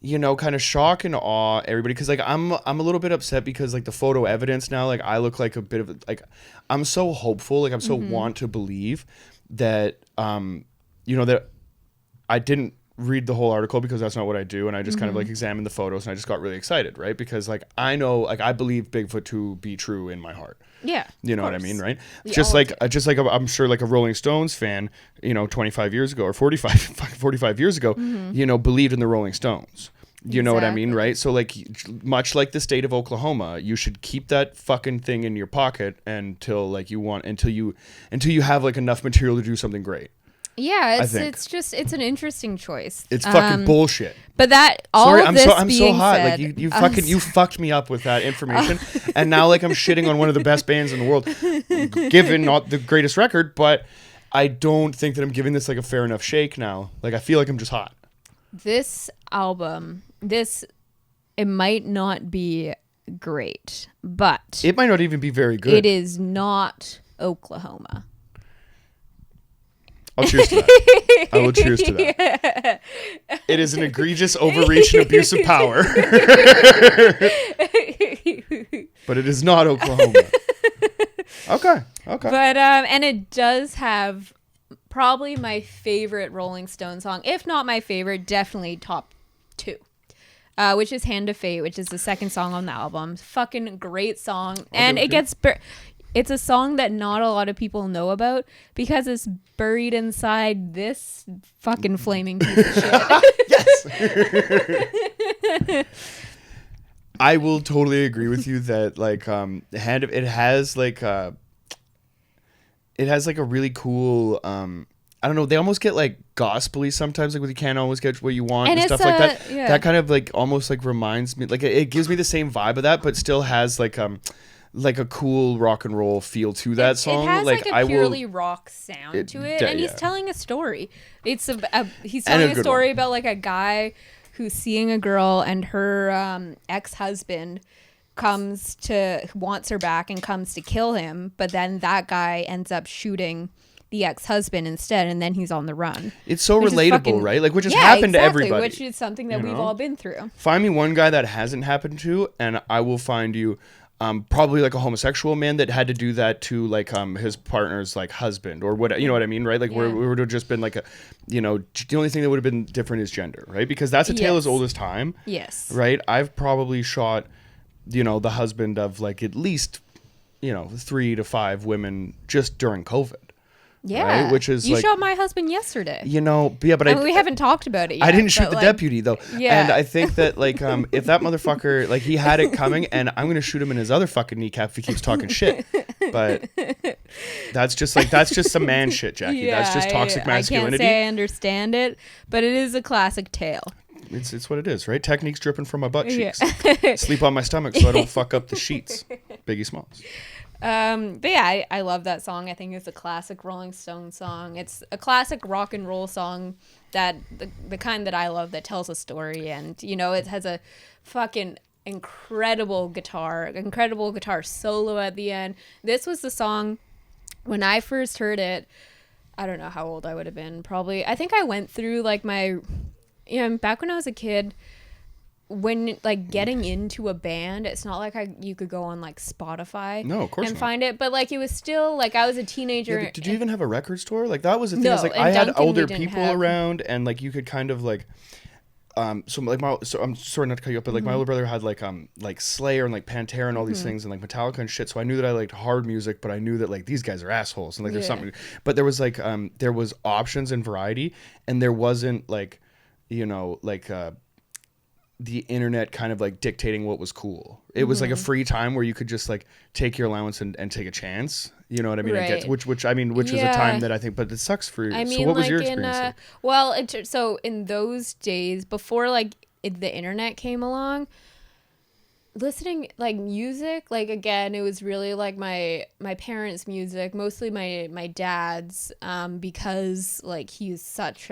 kind of shock and awe everybody, because like I'm a little bit upset because like the photo evidence now, like I look like a bit of like, I'm so hopeful, like I'm so want to believe that that I didn't read the whole article because that's not what I do, and I just kind of like examined the photos, and I just got really excited, right? Because like I know, like I believe Bigfoot to be true in my heart. Yeah, you know what I mean, right? Just like I'm sure like a Rolling Stones fan, 25 years ago or 45 years ago, believed in the Rolling Stones. You know what I mean, right? So like, much like the state of Oklahoma, you should keep that fucking thing in your pocket until you have like enough material to do something great. Yeah, it's an interesting choice. It's fucking bullshit. But that I'm so hot. Said, like you fucked me up with that information, and now like I'm shitting on one of the best bands in the world, given not the greatest record, but I don't think that I'm giving this like a fair enough shake now. Like I feel like I'm just hot. This album, it might not be great, but it might not even be very good. It is not Oklahoma. I'll cheers to that. I will cheers to that. It is an egregious overreach and abuse of power. But it is not Oklahoma. Okay. But and it does have probably my favorite Rolling Stone song, if not my favorite, definitely top 2. Which is Hand of Fate, which is the second song on the album. Fucking great song. And it gets... It's a song that not a lot of people know about because it's buried inside this fucking flaming piece of shit. Yes. I will totally agree with you that like it has like a really cool I don't know, they almost get like gospel-y sometimes, like when you can't always get what you want and stuff like that. Yeah. That kind of like almost like reminds me, like it gives me the same vibe of that, but still has like a cool rock and roll feel to that song. It has like a purely rock sound to it, and he's telling a story. He's telling a story about like a guy who's seeing a girl, and her ex-husband wants her back and comes to kill him, but then that guy ends up shooting the ex-husband instead, and then he's on the run. It's so relatable, right? Like, which has happened to everybody. Which is something that we've all been through. Find me one guy that hasn't happened to, and I will find you probably like a homosexual man that had to do that to like his partner's like husband or what, you know what I mean, right? Like we would have just been like the only thing that would have been different is gender, right? Because that's a tale as old as time. Yes. Right? I've probably shot the husband of like at least 3 to 5 women just during COVID. Yeah, right? Which is you shot my husband yesterday. But we haven't talked about it yet. I didn't shoot the deputy though. Yeah, and I think that like if that motherfucker like he had it coming, and I'm gonna shoot him in his other fucking kneecap if he keeps talking shit. But that's just some man shit, Jackie. Yeah, that's just toxic masculinity. I can't say I understand it, but it is a classic tale. It's what it is, right? Techniques dripping from my butt cheeks. Sleep on my stomach so I don't fuck up the sheets. Biggie Smalls. But yeah, I love that song. I think it's a classic Rolling Stone song. It's a classic rock and roll song that the kind that I love, that tells a story, and it has a fucking incredible guitar solo at the end. This was the song when I first heard it. I don't know how old I would have been. Probably, I think I went through like my, back when I was a kid. When like getting into a band, it's not like you could go on like Spotify and find it, but like it was still like I was a teenager. Yeah, did you even have a record store? Like that was the thing. No, like I had older people around, and like you could kind of like I'm sorry not to cut you up, but like my older brother had like Slayer and like Pantera and all these things and like Metallica and shit. So I knew that I liked hard music, but I knew that like these guys are assholes and like there's something. But there was like there was options and variety, and there wasn't like the internet kind of like dictating what was cool. It was like a free time where you could just like take your allowance and take a chance. You know what I mean? Right. Which was a time that I think, but it sucks for you. So what was your experience like? So in those days before like the internet came along, listening like music, like again, it was really like my parents' music, mostly my dad's, because like he's such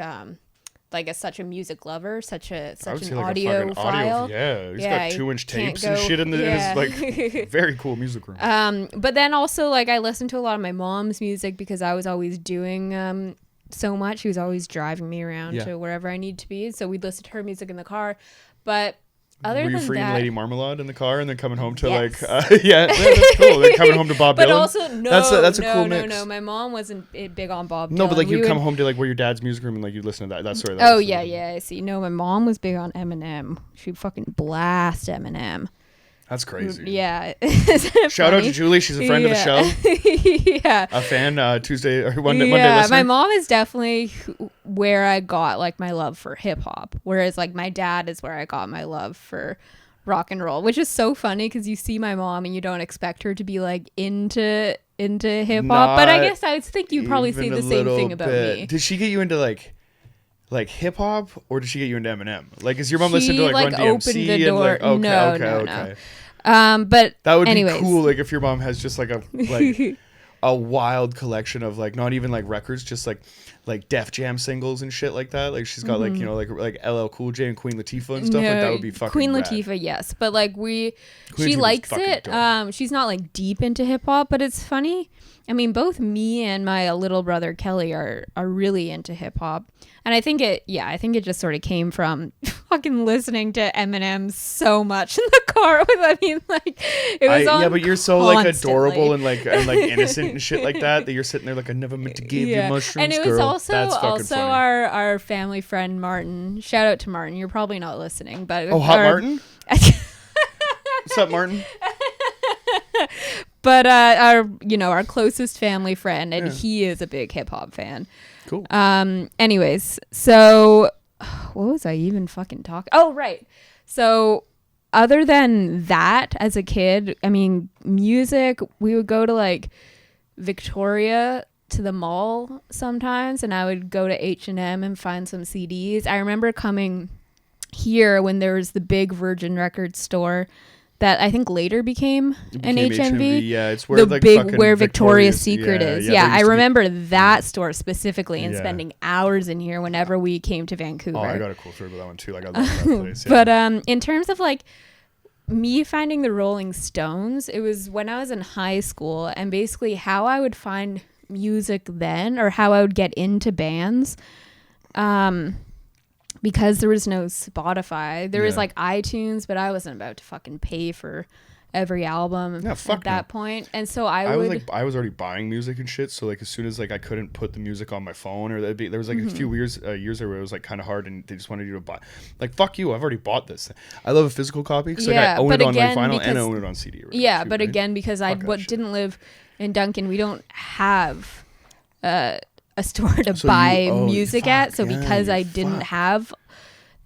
such a music lover, such an audiophile. He's got 2-inch tapes and shit in his like very cool music room. But then also like I listened to a lot of my mom's music because I was always doing so much. She was always driving me around to wherever I need to be, so we'd listen to her music in the car. But other Were you than freeing that, Lady Marmalade in the car and then coming home to yes. yeah, that's cool. Then coming home to Bob but Dylan. also that's a cool mix. No, my mom wasn't big on Bob Dylan. No, but like you'd come home to like where your dad's music room and like you'd listen to that. That's sort of. Oh yeah, I see. No, my mom was big on Eminem. She'd fucking blast Eminem. That's crazy. Yeah. Shout out to Julie. She's a friend of the show. Yeah. A fan Tuesday or Monday Yeah, listener. my mom is definitely where I got like my love for hip hop, whereas like my dad is where I got my love for rock and roll, which is so funny because you see my mom and you don't expect her to be like into hip hop, but I guess I would think you probably say the same thing about me. Did she get you into like hip hop, or did she get you into Eminem? Like, is your mom She, listening to like Run DMC opened the door. and like No. But that would anyways. be cool. Like if your mom has just like a wild collection of like not even like records, just like Def Jam singles and shit like that. Like she's got like you know like LL Cool J and Queen Latifah and stuff. Like that would be fucking Queen rad. Latifah, yes, but like she Latifah's likes fucking it. dope. She's not like deep into hip hop, but it's funny. I mean, both me and my little brother Kelly are really into hip hop, and I think it just sort of came from fucking listening to Eminem so much in the car. I mean, like it was on. Yeah, but you're so like constantly. adorable and like innocent and shit like that you're sitting there like I never meant to give you mushrooms, and it was girl. also That's fucking funny. our family friend Martin. Shout out to Martin. You're probably not listening, but Martin. What's up, Martin? But our closest family friend, and he is a big hip hop fan. Cool. Anyways, so what was I even fucking talking? Oh, right. So other than that, as a kid, I mean, music, we would go to like Victoria to the mall sometimes, and I would go to H&M and find some CDs. I remember coming here when there was the big Virgin Records store that I think later became an HMV. Yeah, it's where the big where Victoria's Secret is. Yeah, I remember that store specifically and spending hours in here whenever we came to Vancouver. Oh, I got a cool story about that one too. Like I love that place. Yeah. But in terms of like me finding the Rolling Stones, it was when I was in high school, and basically how I would find music then, or how I would get into bands. Because there was no Spotify. There was like iTunes, but I wasn't about to fucking pay for every album at that point. And so I was already buying music and shit. So like as soon as like I couldn't put the music on my phone, or there was like a few years there where it was like kind of hard, and they just wanted you to buy. Like fuck you, I've already bought this. I love a physical copy because I own it on my vinyl and I own it on CD. Yeah, but again, because I didn't live in Duncan, we don't have a store to buy music at. So because I didn't have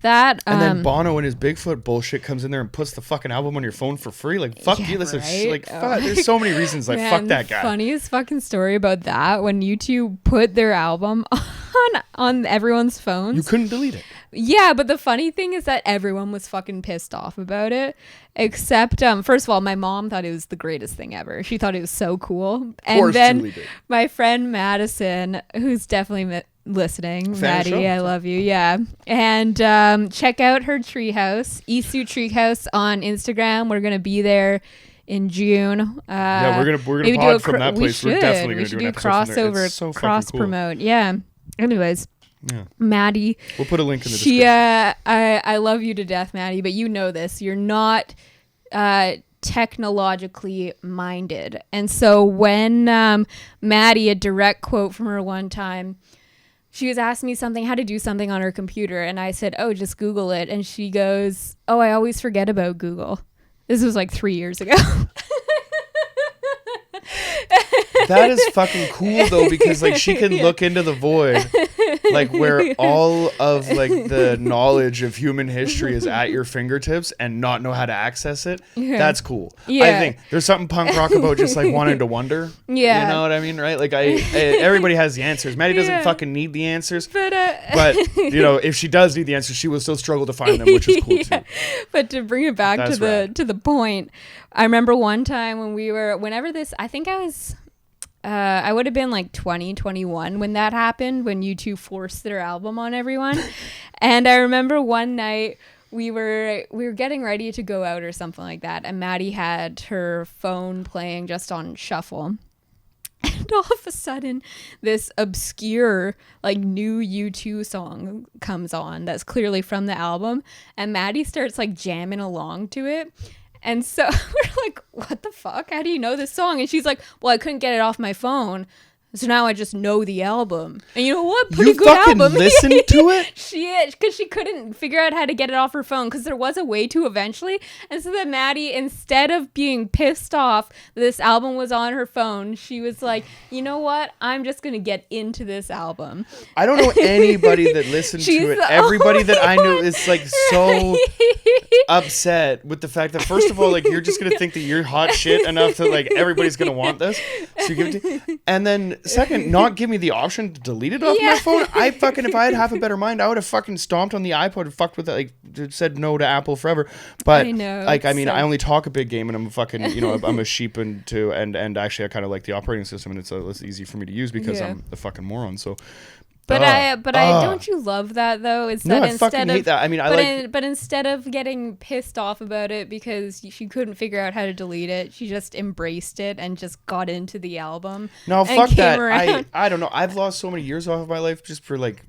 that, and then Bono and his Bigfoot bullshit comes in there and puts the fucking album on your phone for free. Like fuck you, listen, there's so many reasons. Like fuck that guy. Funniest fucking story about that, when YouTube put their album on everyone's phones, you couldn't delete it. Yeah, but the funny thing is that everyone was fucking pissed off about it, except first of all, my mom thought it was the greatest thing ever. She thought it was so cool. And then my friend Madison, who's definitely listening, Maddie, I love you. Yeah. And check out her treehouse, Isu Treehouse on Instagram. We're gonna be there in June. Yeah, we're gonna pod from that place. We're definitely gonna do an episode from there. It's so cross cool. promote. Yeah. Anyways. Yeah. Maddie. We'll put a link in the description. I love you to death, Maddie, but you know this. You're not technologically minded. And so when Maddie, a direct quote from her one time, she was asking me how to do something on her computer, and I said, oh, just Google it. And she goes, oh, I always forget about Google. This was like 3 years ago. That is fucking cool though, because like she can look into the void, like where all of like the knowledge of human history is at your fingertips, and not know how to access it. Yeah. That's cool. Yeah. I think there's something punk rock about just like wanting to wonder. Yeah. You know what I mean, right? Like everybody has the answers. Maddie doesn't fucking need the answers, but you know, if she does need the answers, she will still struggle to find them, which is cool too. But to bring it back to the point, I remember one time I would have been like 20, 21 when that happened, when U2 forced their album on everyone. And I remember one night we were getting ready to go out or something like that, and Maddie had her phone playing just on shuffle. And all of a sudden, this obscure, like, new U2 song comes on that's clearly from the album. And Maddie starts, like, jamming along to it. And so we're like, what the fuck? How do you know this song? And she's like, well, I couldn't get it off my phone. So now I just know the album. And you know what? Pretty good album. You fucking listened to it? Because she couldn't figure out how to get it off her phone, because there was a way to eventually. And so that Maddie, instead of being pissed off that this album was on her phone, she was like, you know what? I'm just going to get into this album. I don't know anybody that listened to it. Everybody that I knew is like so upset with the fact that, first of all, like, you're just going to think that you're hot shit enough to, like, everybody's going to want this. So you give it to, and then second, not give me the option to delete it off my phone. I fucking, if I had half a better mind, I would have fucking stomped on the iPod and fucked with it, like, said no to Apple forever. But I know, like, I mean, I only talk a big game, and I'm a fucking, you know, I'm a sheep and actually I kind of like the operating system, and it's easy for me to use because I'm a fucking moron. So. But I don't you love that though? It's that I fucking hate that. I mean, but instead of getting pissed off about it because she couldn't figure out how to delete it, she just embraced it and just got into the album. No, fuck that. I don't know. I've lost so many years off of my life just for, like,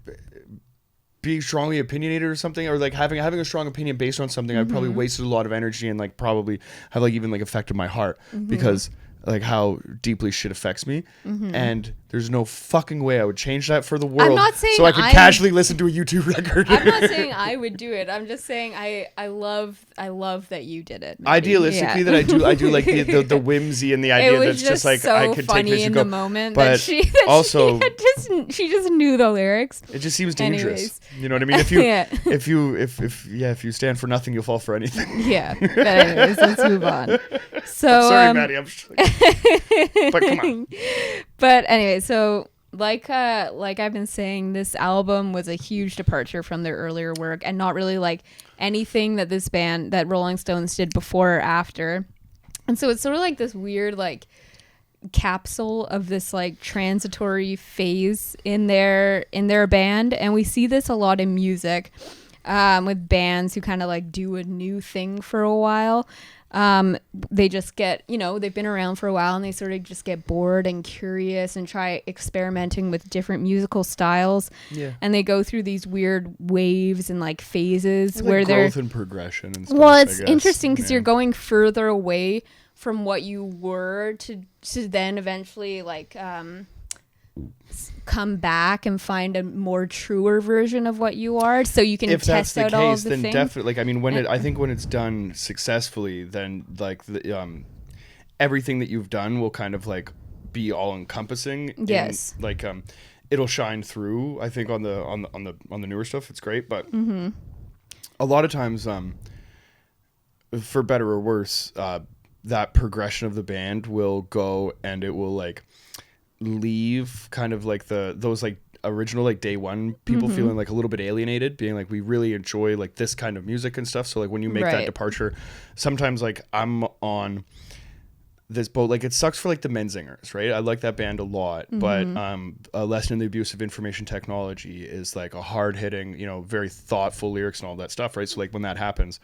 being strongly opinionated or something, or like having a strong opinion based on something. I've probably wasted a lot of energy and, like, probably have, like, even, like, affected my heart because, like, how deeply shit affects me. And there's no fucking way I would change that for the world. I'm not saying so I could casually listen to a YouTube record. I'm not saying I would do it. I'm just saying I love that you did it. Maybe. Idealistically, that I do like the whimsy and the idea that's just like, so I could take this and go. The moment but that she just knew the lyrics. It just seems dangerous. Anyways. You know what I mean? If you stand for nothing, you'll fall for anything. Yeah. But anyways, let's move on. So I'm sorry, Maddie. I'm just like, but come on. But anyway, so like I've been saying, this album was a huge departure from their earlier work, and not really like anything that this band, that Rolling Stones, did before or after. And so it's sort of like this weird, like, capsule of this, like, transitory phase in their band. And we see this a lot in music, with bands who kind of, like, do a new thing for a while. They just get, you know, they've been around for a while and they sort of just get bored and curious and try experimenting with different musical styles. Yeah. And they go through these weird waves and, like, phases, like, where they're growth and progression and stuff. Well, it's interesting because you're going further away from what you were to then eventually, like, come back and find a more truer version of what you are, so you can test out all of the things. If that's the case, then definitely, like, I mean, I think when it's done successfully, then, like, everything that you've done will kind of, like, be all encompassing. Yes. Like, it'll shine through. I think on the newer stuff, it's great, but a lot of times, for better or worse, that progression of the band will go and it will, like, leave kind of like those like original, like, day one people feeling like a little bit alienated, being like, we really enjoy, like, this kind of music and stuff. So, like, when you make that departure, sometimes, like, I'm on this boat, like, it sucks for, like, the Menzingers, right? I like that band a lot, but A Lesson in the Abuse of Information Technology is, like, a hard-hitting, you know, very thoughtful lyrics and all that stuff, right? So, like, when that happens,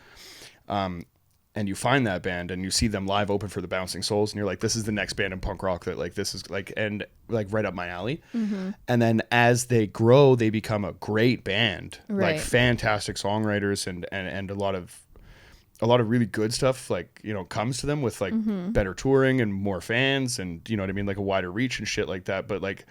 and you find that band and you see them live open for the Bouncing Souls, and you're like, this is the next band in punk rock that, like, this is, like, and, like, right up my alley. And then as they grow, they become a great band, like, fantastic songwriters, and a lot of really good stuff, like, you know, comes to them with, like, better touring and more fans, and, you know what I mean, like, a wider reach and shit like that. But, like,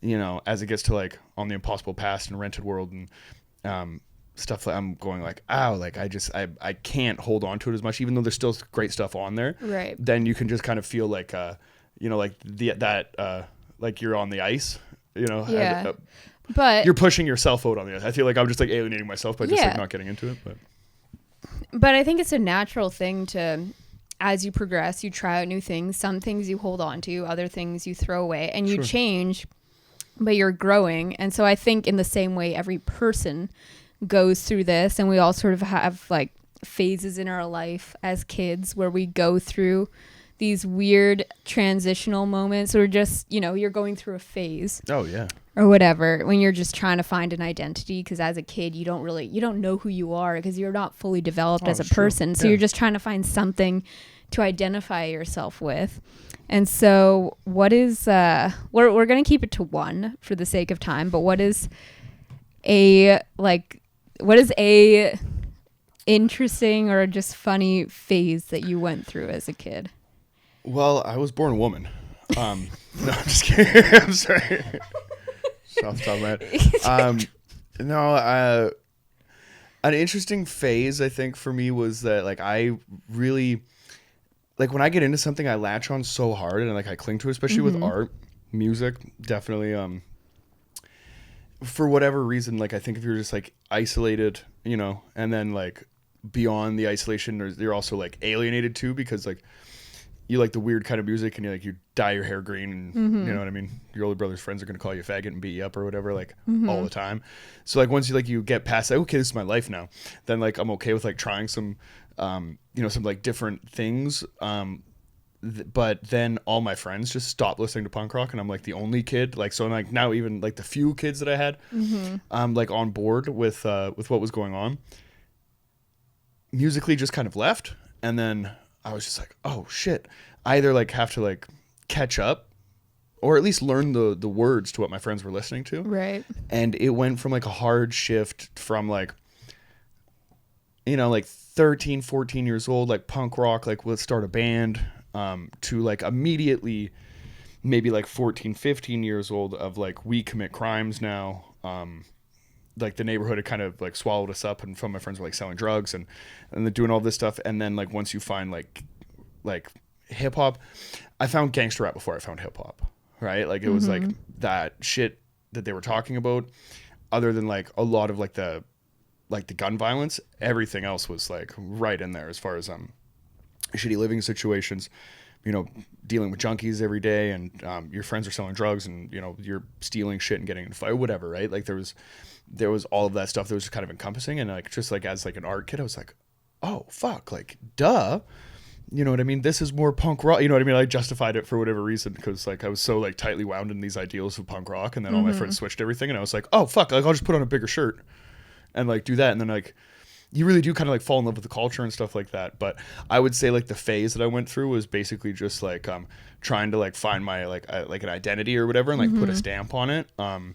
you know, as it gets to, like, On the Impossible Past and Rented World and stuff, like, I'm going like, ow, like, I can't hold on to it as much, even though there's still great stuff on there. Right. Then you can just kind of feel like, you know, like like you're on the ice, you know. Yeah. But you're pushing yourself out on the ice. I feel like I'm just, like, alienating myself by just like not getting into it. But I think it's a natural thing to, as you progress, you try out new things. Some things you hold on to, other things you throw away, and you change, but you're growing. And so I think in the same way, every person goes through this, and we all sort of have, like, phases in our life as kids where we go through these weird transitional moments, or just, you know, you're going through a phase. Oh yeah. or whatever, when you're just trying to find an identity, because as a kid you don't know who you are because you're not fully developed as a person. So you're just trying to find something to identify yourself with. And so what is we're going to keep it to one for the sake of time, but what is a interesting or just funny phase that you went through as a kid? Well, I was born a woman. No, I'm just kidding. I'm sorry. Off the top of my head. An interesting phase I think for me was that like I really like when I get into something I latch on so hard and like I cling to it, especially with art, music, definitely. For whatever reason, like I think if you're just like isolated, you know, and then like beyond the isolation, you're also like alienated too, because like you like the weird kind of music and you dye your hair green and you know what I mean? Your older brother's friends are going to call you a faggot and beat you up or whatever, like all the time. So like once you get past that, okay, this is my life now, then like I'm okay with like trying some, some like different things. But then all my friends just stopped listening to punk rock and I'm like the only kid, like, so I'm like now even like the few kids that I had, like on board with what was going on musically just kind of left. And then I was just like, oh shit, I either like have to like catch up or at least learn the words to what my friends were listening to. Right. And it went from like a hard shift from like, you know, like 13, 14 years old, like punk rock, like let's start a band, to like immediately maybe like 14, 15 years old of like we commit crimes now. Like the neighborhood had kind of like swallowed us up and some of my friends were like selling drugs and they're doing all this stuff. And then like once you find like hip hop, I found gangster rap before I found hip hop, right? Like it was like that shit that they were talking about, other than like a lot of like the gun violence, everything else was like right in there as far as shitty living situations, you know, dealing with junkies every day and your friends are selling drugs and, you know, you're stealing shit and getting in a fight, whatever, right? Like there was all of that stuff that was kind of encompassing. And like just like as like an art kid, I was like, oh fuck, like duh, you know what I mean? This is more punk rock, you know what I mean? I justified it for whatever reason because like I was so like tightly wound in these ideals of punk rock, and then all my friends switched everything and I was like, oh fuck, like I'll just put on a bigger shirt and like do that. And then like you really do kind of like fall in love with the culture and stuff like that. But I would say like the phase that I went through was basically just like trying to like find my like an identity or whatever and like put a stamp on it. So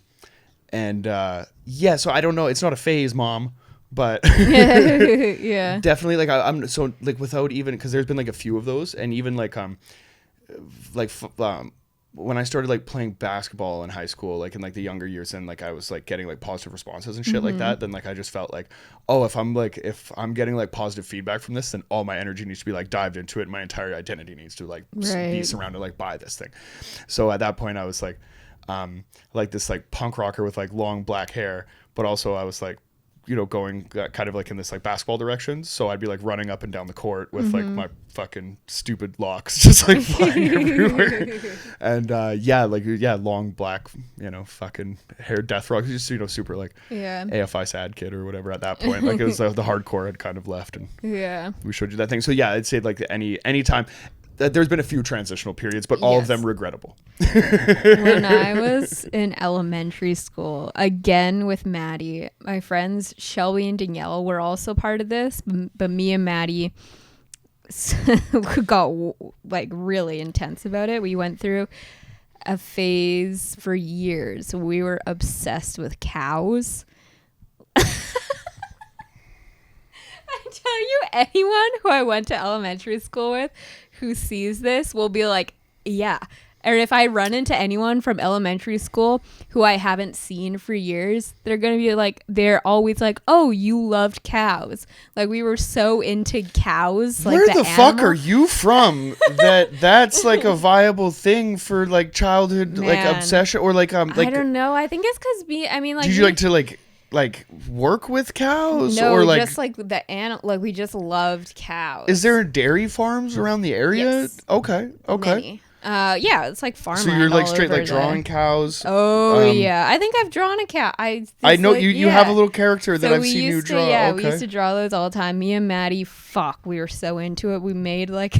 I don't know, it's not a phase, Mom, but yeah, definitely like I'm so like without even, because there's been like a few of those, and even like when I started like playing basketball in high school, like in like the younger years, and like I was like getting like positive responses and shit like that, then like I just felt like, oh, if I'm getting like positive feedback from this, then all my energy needs to be like dived into it, and my entire identity needs to like be surrounded like by this thing. So at that point I was like this like punk rocker with like long black hair, but also I was like, you know, going kind of like in this like basketball direction. So I'd be like running up and down the court with like my fucking stupid locks just like flying everywhere. And long black, you know, fucking hair, death rock, just, you know, super like AFI sad kid or whatever at that point. Like it was the hardcore had kind of left and we showed you that thing. So yeah, I'd say like any time. There's been a few transitional periods, but all of them regrettable. When I was in elementary school, again with Maddie, my friends Shelby and Danielle were also part of this, but me and Maddie got like really intense about it. We went through a phase for years. We were obsessed with cows. I tell you, anyone who I went to elementary school with who sees this will be like, yeah. Or if I run into anyone from elementary school who I haven't seen for years, they're going to be like, they're always like, oh, you loved cows. Like we were so into cows. Like where the fuck are you from? That's like a viable thing for like childhood like obsession or like I don't know. I think it's because did you like to like work with cows? No, or like just like the animal, like we just loved cows. Is there dairy farms around the area? Yes. Okay. Many. Yeah, it's like farmland. So you're like straight like drawing cows. Oh yeah, I think I've drawn a cow. I know like, you have a little character that I've seen you draw. Yeah, we used to draw those all the time. Me and Maddie, we were so into it. We made like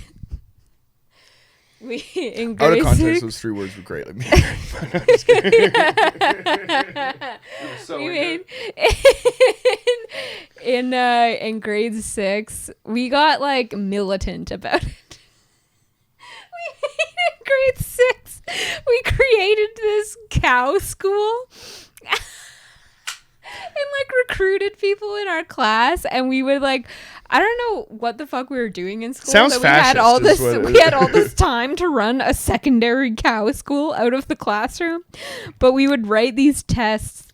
We in Out of grade context, 6, those 3 words were great. Like, I'm just kidding. So we made in grade 6, we got like militant about it. We made in grade 6, we created this cow school. And like recruited people in our class, and we would like, I don't know what the fuck we were doing in school. Sounds fascist. We had all this time to run a secondary cow school out of the classroom, but we would write these tests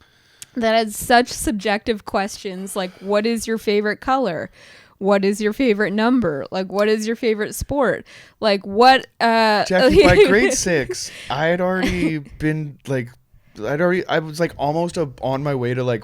that had such subjective questions like, what is your favorite color? What is your favorite number? Like, what is your favorite sport? Like, what? Jackie, by grade 6, I had already been like, I was like almost on my way to like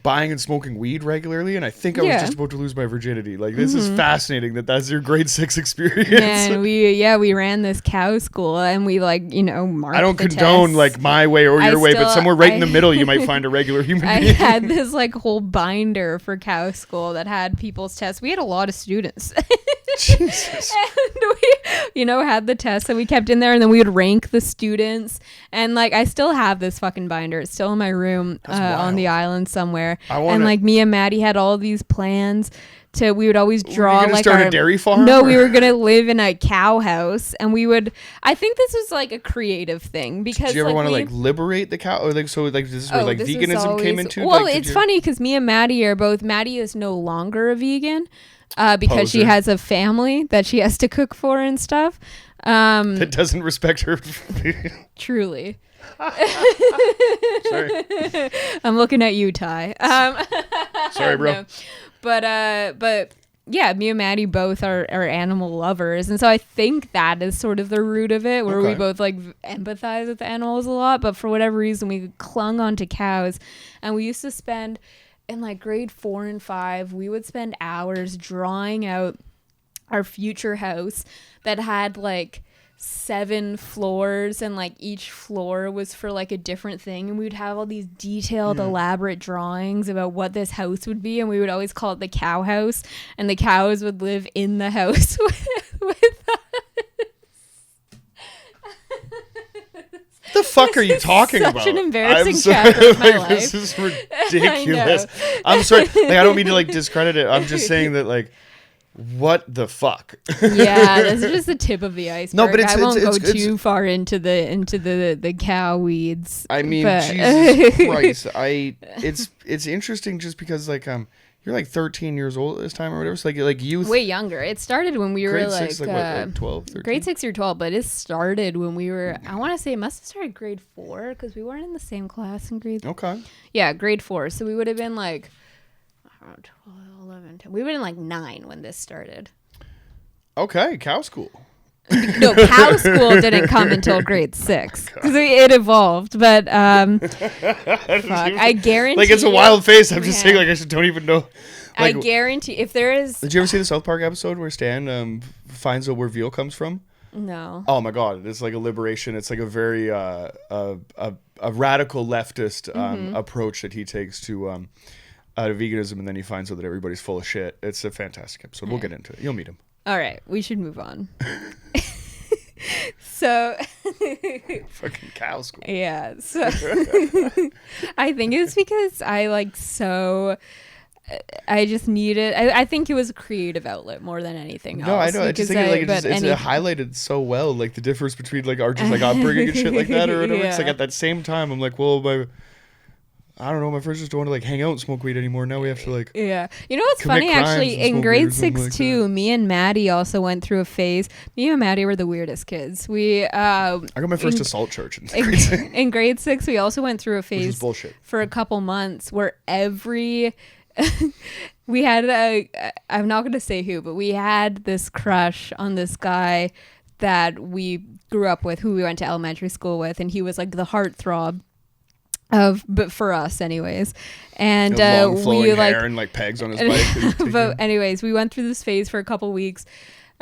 buying and smoking weed regularly, and I think I was just about to lose my virginity. Like, this is fascinating that's your grade 6 experience. And we ran this cow school, and we like, you know, marked I don't the condone tests. like my way or your way, but somewhere right in the middle you might find a regular human I being. had this like whole binder for cow school that had people's tests. We had a lot of students. Jesus. And we, you know, had the tests that we kept in there, and then we would rank the students. And like, I still have this fucking binder. It's still in my room on the island somewhere. And like, me and Maddie had all these plans to, we would always draw were you like start a dairy farm? No, we were gonna live in a cow house, and we would. I think this was like a creative thing because. Did you ever like, want to like liberate the cow, or like so like this is where like veganism came into? Well, like, it's funny because me and Maddie are both. Maddie is no longer a vegan. Because she has a family that she has to cook for and stuff. That doesn't respect her. Truly. Sorry. I'm looking at you, Ty. Sorry, bro. No. But yeah, me and Maddie both are animal lovers. And so I think that is sort of the root of it, where we both like empathize with the animals a lot. But for whatever reason, we clung onto cows. And we used to spend... in like grade 4 and 5, we would spend hours drawing out our future house that had like 7 floors, and like each floor was for like a different thing, and we would have all these detailed elaborate drawings about what this house would be, and we would always call it the cow house, and the cows would live in the house with us. The fuck are you talking about? Such an embarrassing chapter of my life. This is ridiculous. I'm sorry. Like, I don't mean to like discredit it. I'm just saying that like, what the fuck? Yeah, this is just the tip of the iceberg. No, but I won't go too far into the cow weeds. I mean, Jesus Christ. It's interesting just because like you're like 13 years old at this time or whatever. So like youth. Way younger. It started when we were grade like, 6, like 12, 13? Grade 6 or 12, but it started when we were, I want to say it must have started grade 4 because we weren't in the same class in grade. Okay. Yeah, grade 4. So we would have been like, I don't know, 12, 11, 10. We would have been like 9 when this started. Okay, cow school. No, cow school didn't come until grade 6 because it evolved. But fuck, I guarantee. Like, it's a wild face. I'm just saying, like, I don't even know. Like, I guarantee if there is. Did you ever see the South Park episode where Stan finds out where veal comes from? No. Oh my god, it's like a liberation. It's like a very a radical leftist approach that he takes to veganism, and then he finds out that everybody's full of shit. It's a fantastic episode. We'll get into it. You'll meet him. All right, we should move on. So fucking cow school. Yeah. So I think it's because I just needed. I think it was a creative outlet more than anything else. No, I know. I just think it's highlighted so well, like the difference between like our just like upbringing and shit like that or whatever. Yeah. It's like at that same time, I'm like, well, I don't know. My friends just don't want to like hang out and smoke weed anymore. Now we have to like. Yeah. You know what's funny? Actually, in grade 6 like too, me and Maddie also went through a phase. Me and Maddie were the weirdest kids. I got my first assault charge in grade 6. We also went through a phase for a couple months where we had I'm not going to say who, but we had this crush on this guy that we grew up with, who we went to elementary school with, and he was like the heartthrob. But for us anyways, and long flowing hair and like pegs on his bike. But anyways, we went through this phase for a couple weeks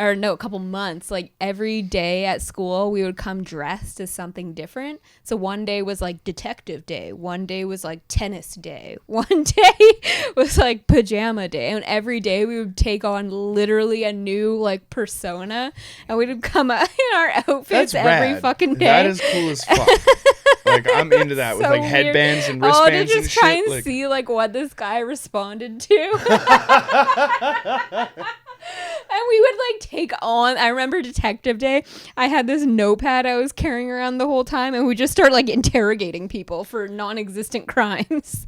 a couple months, like every day at school we would come dressed as something different. So one day was like detective day, one day was like tennis day, one day was like pajama day, and every day we would take on literally a new like persona, and we would come out in our outfits every fucking day. That is cool as fuck. Like, I'm into that, with like headbands and wristbands and shit. To just try and see like what this guy responded to. And we would like take on, I remember detective day, I had this notepad I was carrying around the whole time, and we just start like interrogating people for non-existent crimes.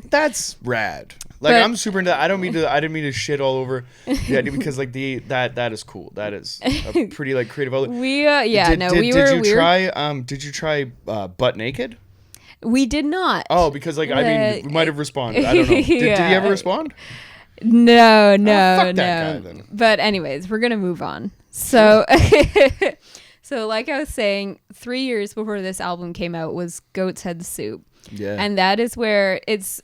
That's rad. Like, I'm super into that. I didn't mean to shit all over the idea, because like that is cool. That is a pretty like creative outlet. Did you try butt naked? We did not. Oh, because like I mean, we might have responded. I don't know. Did he ever respond? No. Fuck that guy, then. But anyways, we're gonna move on. So, so like I was saying, 3 years before this album came out was Goat's Head Soup. Yeah. And that is where it's,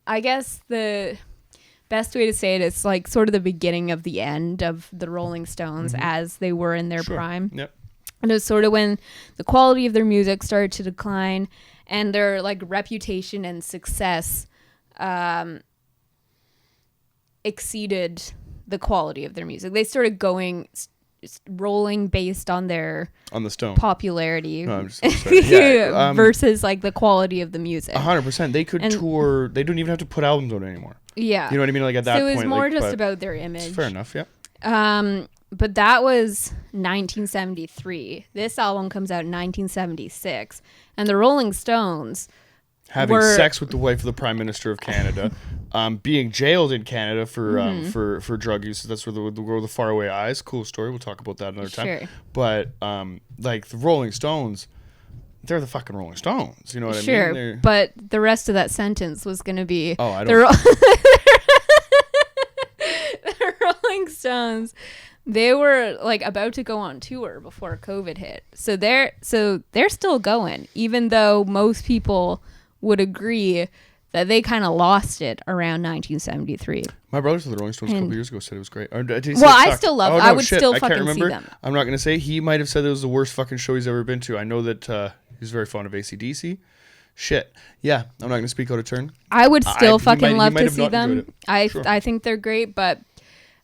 I guess the best way to say it is like sort of the beginning of the end of the Rolling Stones as they were in their prime. Yep. And it was sort of when the quality of their music started to decline, and their like reputation and success exceeded the quality of their music. They started rolling based on the Stone popularity versus like the quality of the music. 100%. They could tour. They don't even have to put albums out anymore. Yeah, you know what I mean. Like at that point, it was more just about their image. Fair enough. Yeah. But that was 1973. This album comes out in 1976, and the Rolling Stones having sex with the wife of the Prime Minister of Canada, being jailed in Canada for drug use. That's where the World of Faraway Eyes. Cool story. We'll talk about that another time. Sure. But like the Rolling Stones, they're the fucking Rolling Stones. You know what I mean? Sure. But the rest of that sentence was going to be the Rolling Stones. They were like about to go on tour before COVID hit. So they're still going, even though most people would agree that they kind of lost it around 1973. My brothers with the Rolling Stones a couple years ago said it was great. I still love it. I would still fucking see them. I'm not going to say. He might have said it was the worst fucking show he's ever been to. I know that he's very fond of AC/DC. Shit. Yeah, I'm not going to speak out of turn. I would still fucking love to see them. I think they're great, but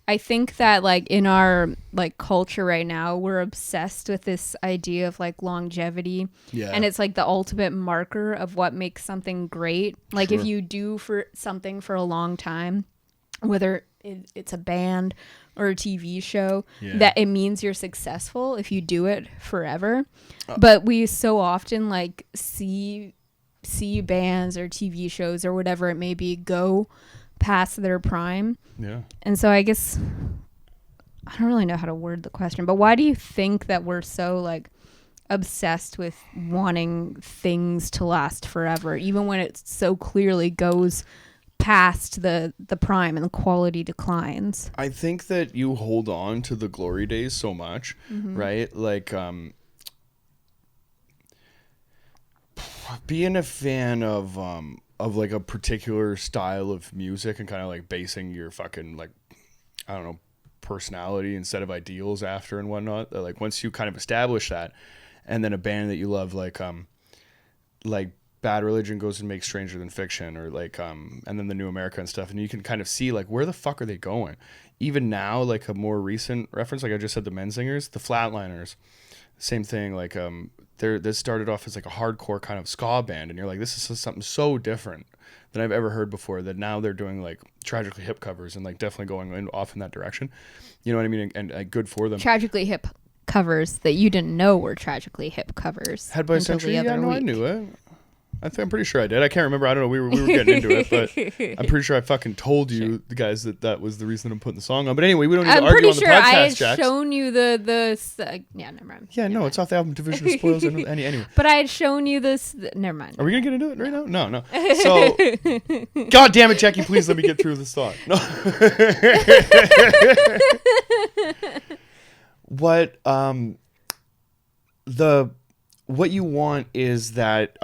I think that like in our like culture right now, we're obsessed with this idea of like longevity. Yeah. And it's like the ultimate marker of what makes something great. Like if you do for something for a long time, whether it's a band or a TV show, that it means you're successful if you do it forever. But we so often like see bands or TV shows or whatever it may be go past their prime. Yeah. And so I guess I don't really know how to word the question, but why do you think that we're so like obsessed with wanting things to last forever, even when it so clearly goes past the prime and the quality declines? I think that you hold on to the glory days so much, right? Like being a fan of like a particular style of music and kind of like basing your fucking like, I don't know, personality instead of ideals after and whatnot. Like once you kind of establish that, and then a band that you love like Bad Religion goes and makes Stranger Than Fiction, or like and then the New America and stuff, and you can kind of see like where the fuck are they going. Even now, like a more recent reference, like I just said, the Menzingers, the Flatliners, same thing. Like this started off as like a hardcore kind of ska band, and you're like, this is something so different than I've ever heard before, that now they're doing like Tragically Hip covers and like definitely going off in that direction. You know what I mean? And good for them. Tragically Hip covers that you didn't know were Tragically Hip covers. Head by Century? Yeah, no, I knew it. I'm pretty sure I did. I can't remember. I don't know. We were getting into it, but I'm pretty sure I fucking told you the guys that was the reason I'm putting the song on. But anyway, we don't need to argue on the podcast, I'm pretty sure I had shown you yeah, never mind. Yeah, no, it's off the album Division of Spoils. Anyway. But I had shown you this. Never mind. Are we gonna get into it right now? No. So, God damn it, Jackie! Please let me get through this thought. No. What what you want is that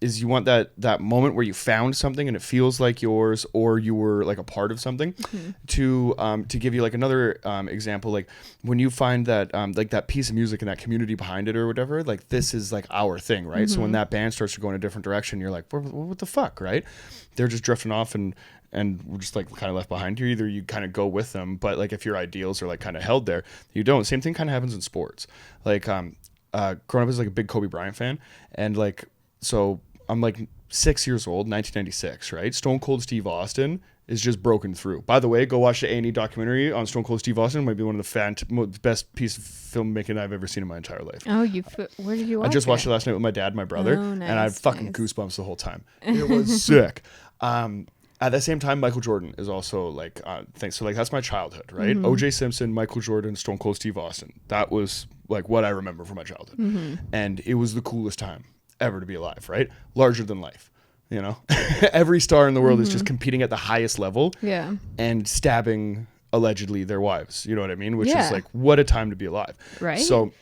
you want that moment where you found something and it feels like yours, or you were like a part of something. To give you like another example, like when you find that like that piece of music and that community behind it or whatever, like this is like our thing, right? So when that band starts to go in a different direction, you're like, what the fuck, right? They're just drifting off and we're just like kind of left behind here. Either you kind of go with them, but like if your ideals are like kind of held there, you don't. Same thing kind of happens in sports. Like growing up as like a big Kobe Bryant fan, and like so I'm like 6 years old, 1996, right? Stone Cold Steve Austin is just broken through. By the way, go watch the A&E documentary on Stone Cold Steve Austin. It might be one of the best piece of filmmaking I've ever seen in my entire life. Oh, where did you watch it? I just watched it last night with my dad and my brother, and I had fucking goosebumps the whole time. It was sick. At the same time, Michael Jordan is also like thanks. So like that's my childhood, right? O.J. Simpson, Michael Jordan, Stone Cold Steve Austin. That was like what I remember from my childhood, and it was the coolest time ever to be alive, right? Larger than life, you know. Every star in the world is just competing at the highest level, and stabbing allegedly their wives. You know what I mean? Which is like what a time to be alive, right? So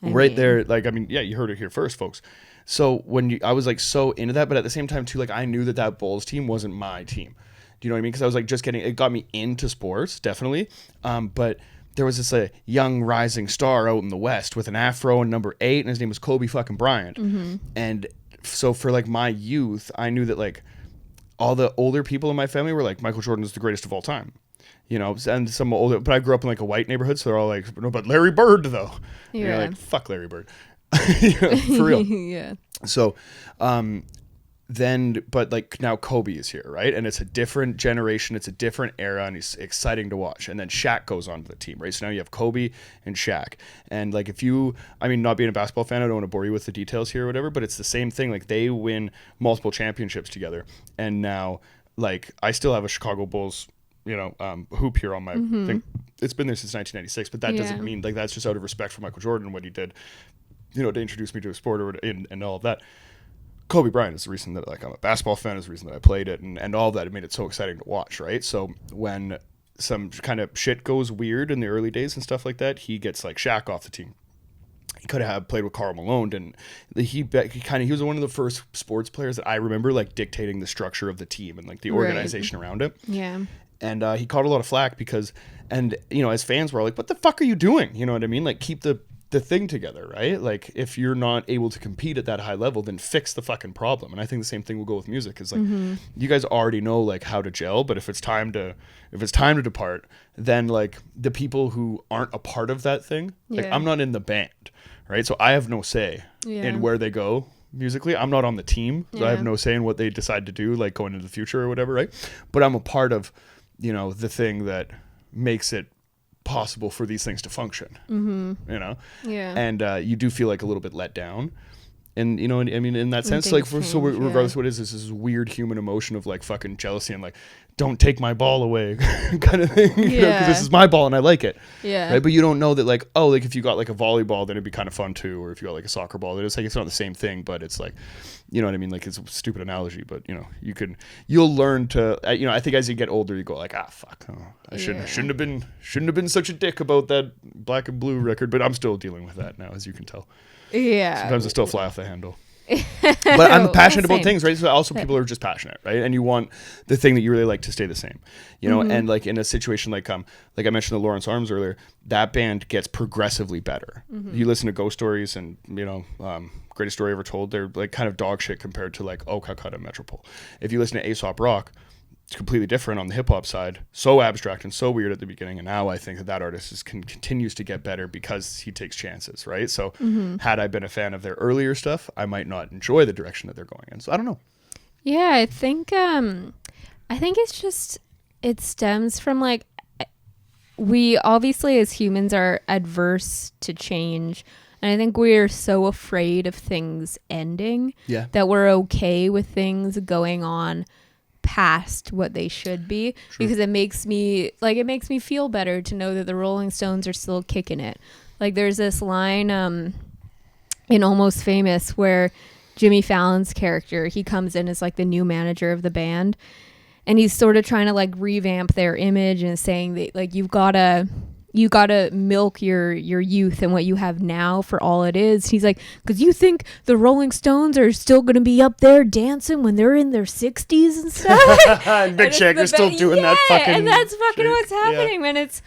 there, like you heard it here first, folks. So when I was like so into that, but at the same time too, like I knew that Bulls team wasn't my team. Do you know what I mean? Because I was like just it got me into sports, definitely. But there was this young rising star out in the West with an afro and number 8, and his name was Kobe fucking Bryant. And so for like my youth, I knew that like all the older people in my family were like, Michael Jordan is the greatest of all time. You know, and some older, but I grew up in like a white neighborhood, so they're all like, no, but Larry Bird though. Yeah. And you're like, fuck Larry Bird. For real. Yeah. So but like now Kobe is here, right? And it's a different generation, it's a different era, and it's exciting to watch. And then Shaq goes onto the team, right? So now you have Kobe and Shaq. And like not being a basketball fan, I don't want to bore you with the details here or whatever, but it's the same thing. Like they win multiple championships together. And now like I still have a Chicago Bulls hoop here on my thing. It's been there since 1996, but that doesn't mean like that's just out of respect for Michael Jordan and what he did, to introduce me to a sport and all of that. Kobe Bryant is the reason that like I'm a basketball fan, is the reason that I played it, and all of that. It made it so exciting to watch, right? So when some kind of shit goes weird in the early days and stuff like that, he gets like Shaq off the team. He could have played with Karl Malone, and he was one of the first sports players that I remember like dictating the structure of the team and like the organization around it. Yeah. And he caught a lot of flack because, as fans were like, what the fuck are you doing? You know what I mean? Like keep the thing together, right? Like if you're not able to compete at that high level, then fix the fucking problem. And I think the same thing will go with music, is like you guys already know like how to gel, but if it's time to depart, then like the people who aren't a part of that thing, like I'm not in the band, right? So I have no say in where they go musically. I'm not on the team, so I have no say in what they decide to do, like going into the future or whatever, right? But I'm a part of the thing that makes it possible for these things to function. And you do feel like a little bit let down, and in that sense, like regardless of what it is, this is weird human emotion of like fucking jealousy and like, don't take my ball away kind of thing, because this is my ball and I like it, right? But you don't know that like, oh, like if you got like a volleyball, then it'd be kind of fun too, or if you got like a soccer ball, then it's like it's not the same thing, but it's like, you know what I mean? Like it's a stupid analogy, but you'll learn to, I think as you get older, you go like, fuck, I shouldn't have been such a dick about that Black and Blue record, but I'm still dealing with that now, as you can tell. Yeah. Sometimes I still fly off the handle. But I'm passionate about things, right? So also people are just passionate, right? And you want the thing that you really like to stay the same, and like in a situation like I mentioned the Lawrence Arms earlier, that band gets progressively better. You listen to Ghost Stories and Greatest Story Ever Told, they're like kind of dog shit compared to like Calcutta Metropole. If you listen to Aesop Rock, it's completely different on the hip hop side, so abstract and so weird at the beginning, and now I think that artist continues to get better because he takes chances, right? So had I been a fan of their earlier stuff, I might not enjoy the direction that they're going in. So I don't know. Yeah, I think it's just, it stems from like, we obviously as humans are adverse to change, and I think we're so afraid of things ending that we're okay with things going on past what they should be. True. Because it makes me feel better to know that the Rolling Stones are still kicking it. Like there's this line in Almost Famous where Jimmy Fallon's character, he comes in as like the new manager of the band, and he's sort of trying to like revamp their image and saying that like you've got to you gotta milk your youth and what you have now for all it is. He's like, because you think the Rolling Stones are still gonna be up there dancing when they're in their 60s and stuff. And Mick Jagger's still doing that fucking and that's fucking shit. what's happening, man. It's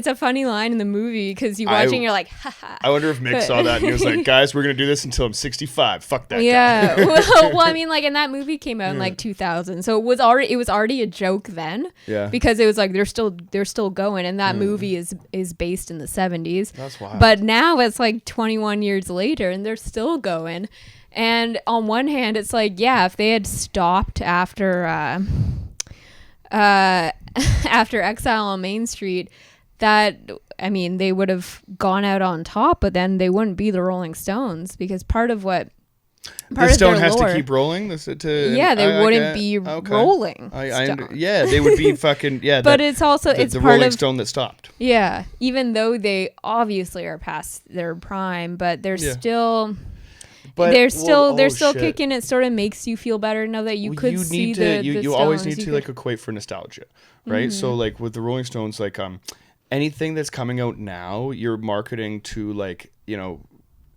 a funny line in the movie because you watching, you're like, haha. I wonder if Mick saw that and he was like, guys, we're gonna do this until I'm 65. Fuck that guy. Yeah. well, I mean, like, and that movie came out in like 2000, so it was already a joke then. Yeah. Because it was like they're still going, and that movie is based in the 70s. That's wild. But now it's like 21 years later, and they're still going. And on one hand, it's like, yeah, if they had stopped after after Exile on Main Street, that, I mean, they would have gone out on top, but then they wouldn't be the Rolling Stones, because part of the stone has to keep rolling. They wouldn't be rolling. They would be fucking But it's also it's the part Rolling of Stone that stopped. Yeah, even though they obviously are past their prime, but they're still. But they're still kicking. It sort of makes you feel better now that you could see the you always need to like equate for nostalgia, right? So like with the Rolling Stones, like anything that's coming out now, you're marketing to like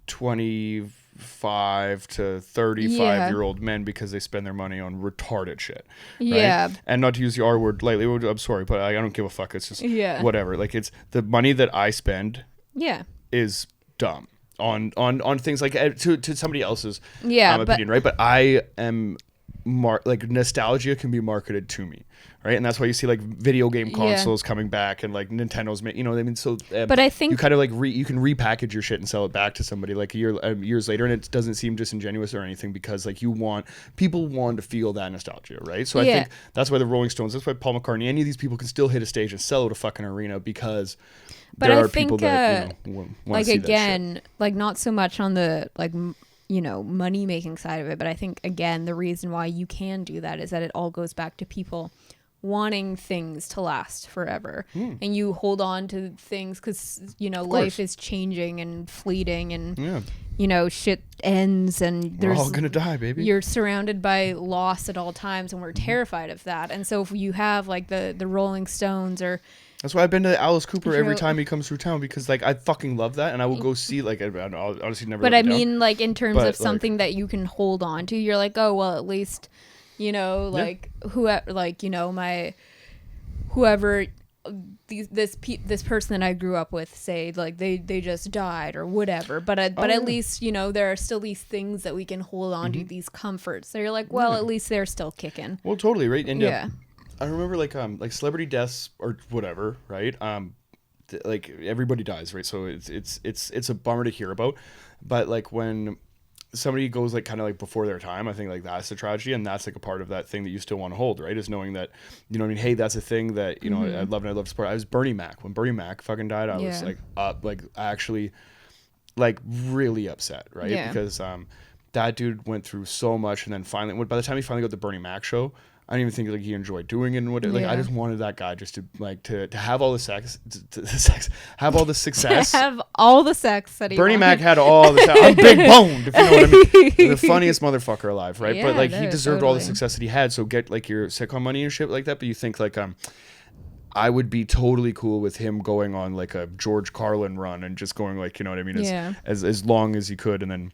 25 to 35-year-old men because they spend their money on retarded shit. Right? Yeah. And not to use the R word lightly, I'm sorry, but I don't give a fuck. It's just whatever. Like, it's the money that I spend is dumb on things like to somebody else's opinion, right? But I am like nostalgia can be marketed to me. Right, and that's why you see like video game consoles coming back, and like Nintendo's, what I mean. So, but I think you kind of like you can repackage your shit and sell it back to somebody like years later, and it doesn't seem disingenuous or anything, because like people want to feel that nostalgia, right? So I think that's why the Rolling Stones, that's why Paul McCartney, any of these people can still hit a stage and sell out a fucking arena, because there are people that want like to see again, that shit. like not so much on the like money making side of it, but I think again the reason why you can do that is that it all goes back to people wanting things to last forever, and you hold on to things because life is changing and fleeting, and shit ends, and we're all gonna die, baby. You're surrounded by loss at all times, and we're terrified of that. And so if you have like the Rolling Stones, or that's why I've been to Alice Cooper every time he comes through town, because like I fucking love that, and I will go see like I'll honestly never. But I mean, like in terms of something that you can hold on to, you're like, oh well, at least. Whoever, like, whoever this person that I grew up with, say, like they just died or whatever, but at least there are still these things that we can hold on to, these comforts. So you're like, well, at least they're still kicking. Well, totally, right? And I remember like celebrity deaths or whatever, right? Like everybody dies, right? So it's a bummer to hear about, but like when somebody goes like kind of like before their time, I think like that's a tragedy, and that's like a part of that thing that you still want to hold, right? Is knowing that, hey, that's a thing that I love, and I love to support. I was Bernie Mac when Bernie Mac fucking died. I was like actually like really upset, right? Because that dude went through so much, and then finally, by the time he finally got the Bernie Mac show, I didn't even think like he enjoyed doing it, and what like I just wanted that guy just to like to have all the sex, have all the success, have all the sex that he Bernie wanted. Mac had all the sex. I'm big boned, if you know what I mean. The funniest motherfucker alive, right? Yeah, but like no, he deserved all the success that he had. So get like your sitcom money and shit like that. But you think like I would be totally cool with him going on like a George Carlin run and just going like, as long as he could, and then.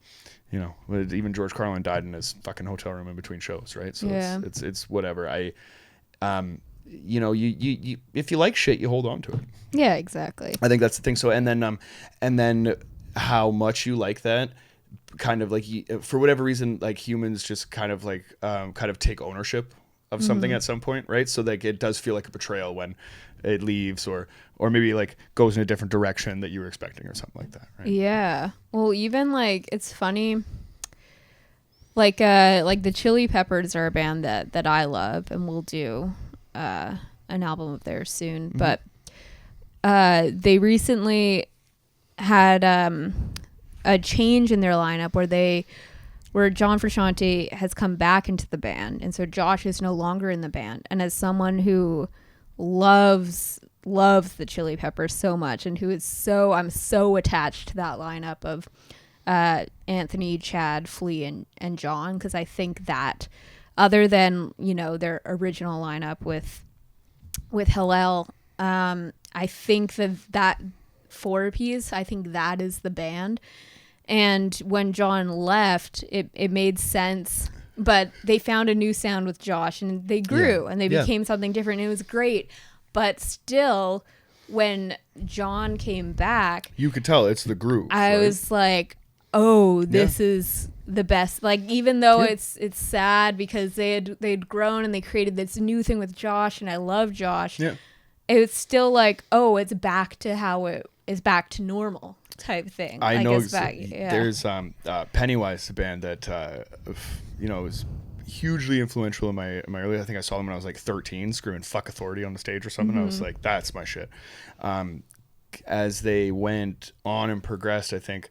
Even George Carlin died in his fucking hotel room in between shows, right? So it's whatever. You if you like shit, you hold on to it. Yeah, exactly. I think that's the thing. So and then how much you like that, kind of like for whatever reason, like humans just kind of like kind of take ownership of something at some point, right? So like it does feel like a betrayal when it leaves, or maybe like goes in a different direction that you were expecting, or something like that, right? Yeah. Well, even like it's funny, like the Chili Peppers are a band that I love, and we'll do an album of theirs soon. But they recently had a change in their lineup where John Frusciante has come back into the band, and so Josh is no longer in the band. And as someone who loves the Chili Peppers so much, and I'm so attached to that lineup of Anthony, Chad, Flea, and John, because I think that other than their original lineup with Hillel I think that 4-piece, I think that is the band. And when John left, it made sense. But they found a new sound with Josh, and they grew, and they became something different. And it was great. But still, when John came back, you could tell it's the groove. I was like, oh, this is the best. Like, even though it's sad because they'd grown and they created this new thing with Josh, and I love Josh. Yeah. It's still like, oh, it's back to how it is, back to normal type thing. I know. There's Pennywise, the band that was hugely influential in my early. I think I saw them when I was like 13, screaming "fuck authority" on the stage or something. I was like, that's my shit. As they went on and progressed, I think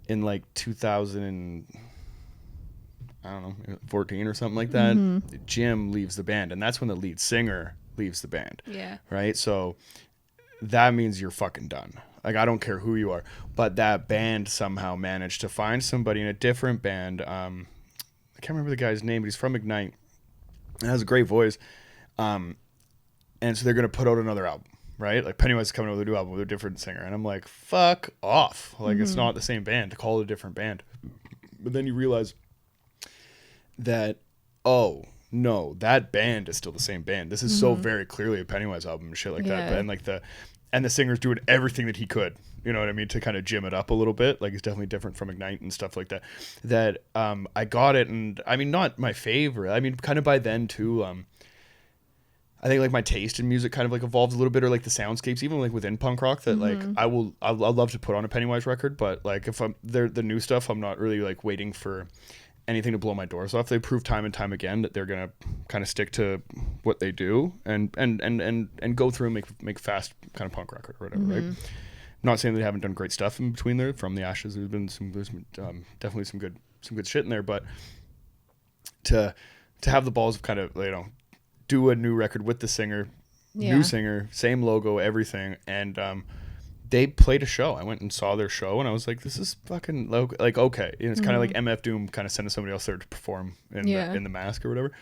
in like 2014 or something like that, Jim leaves the band, and that's when the lead singer leaves the band. Yeah. Right. So that means you're fucking done. Like, I don't care who you are, but that band somehow managed to find somebody in a different band. I can't remember the guy's name, but he's from Ignite and has a great voice. And so they're going to put out another album, right? Like, Pennywise is coming out with a new album with a different singer. And I'm like, fuck off. Like, it's not the same band. To call it a different band. But then you realize that, oh, no, that band is still the same band. This is so very clearly a Pennywise album and shit like that. And like the singer's doing everything that he could, you know what I mean, to kind of jim it up a little bit. Like, it's definitely different from Ignite and stuff like that. That I got it, and I mean, not my favorite. I mean, kind of by then too. I think like my taste in music kind of like evolved a little bit, or like the soundscapes, even like within punk rock. That like I'll love to put on a Pennywise record, but like if they're the new stuff, I'm not really like waiting for anything to blow my doors off. They prove time and time again that they're gonna kind of stick to what they do and go through and make fast kind of punk record or whatever, right? I'm not saying they haven't done great stuff in between there. From the Ashes, there's been definitely some good shit in there, but to have the balls of kind of, you know, do a new record with the singer, new singer, same logo, everything, and they played a show. I went and saw their show, and I was like, this is fucking like, okay. And it's kind of like MF Doom kind of sending somebody else there to perform in the Mask or whatever.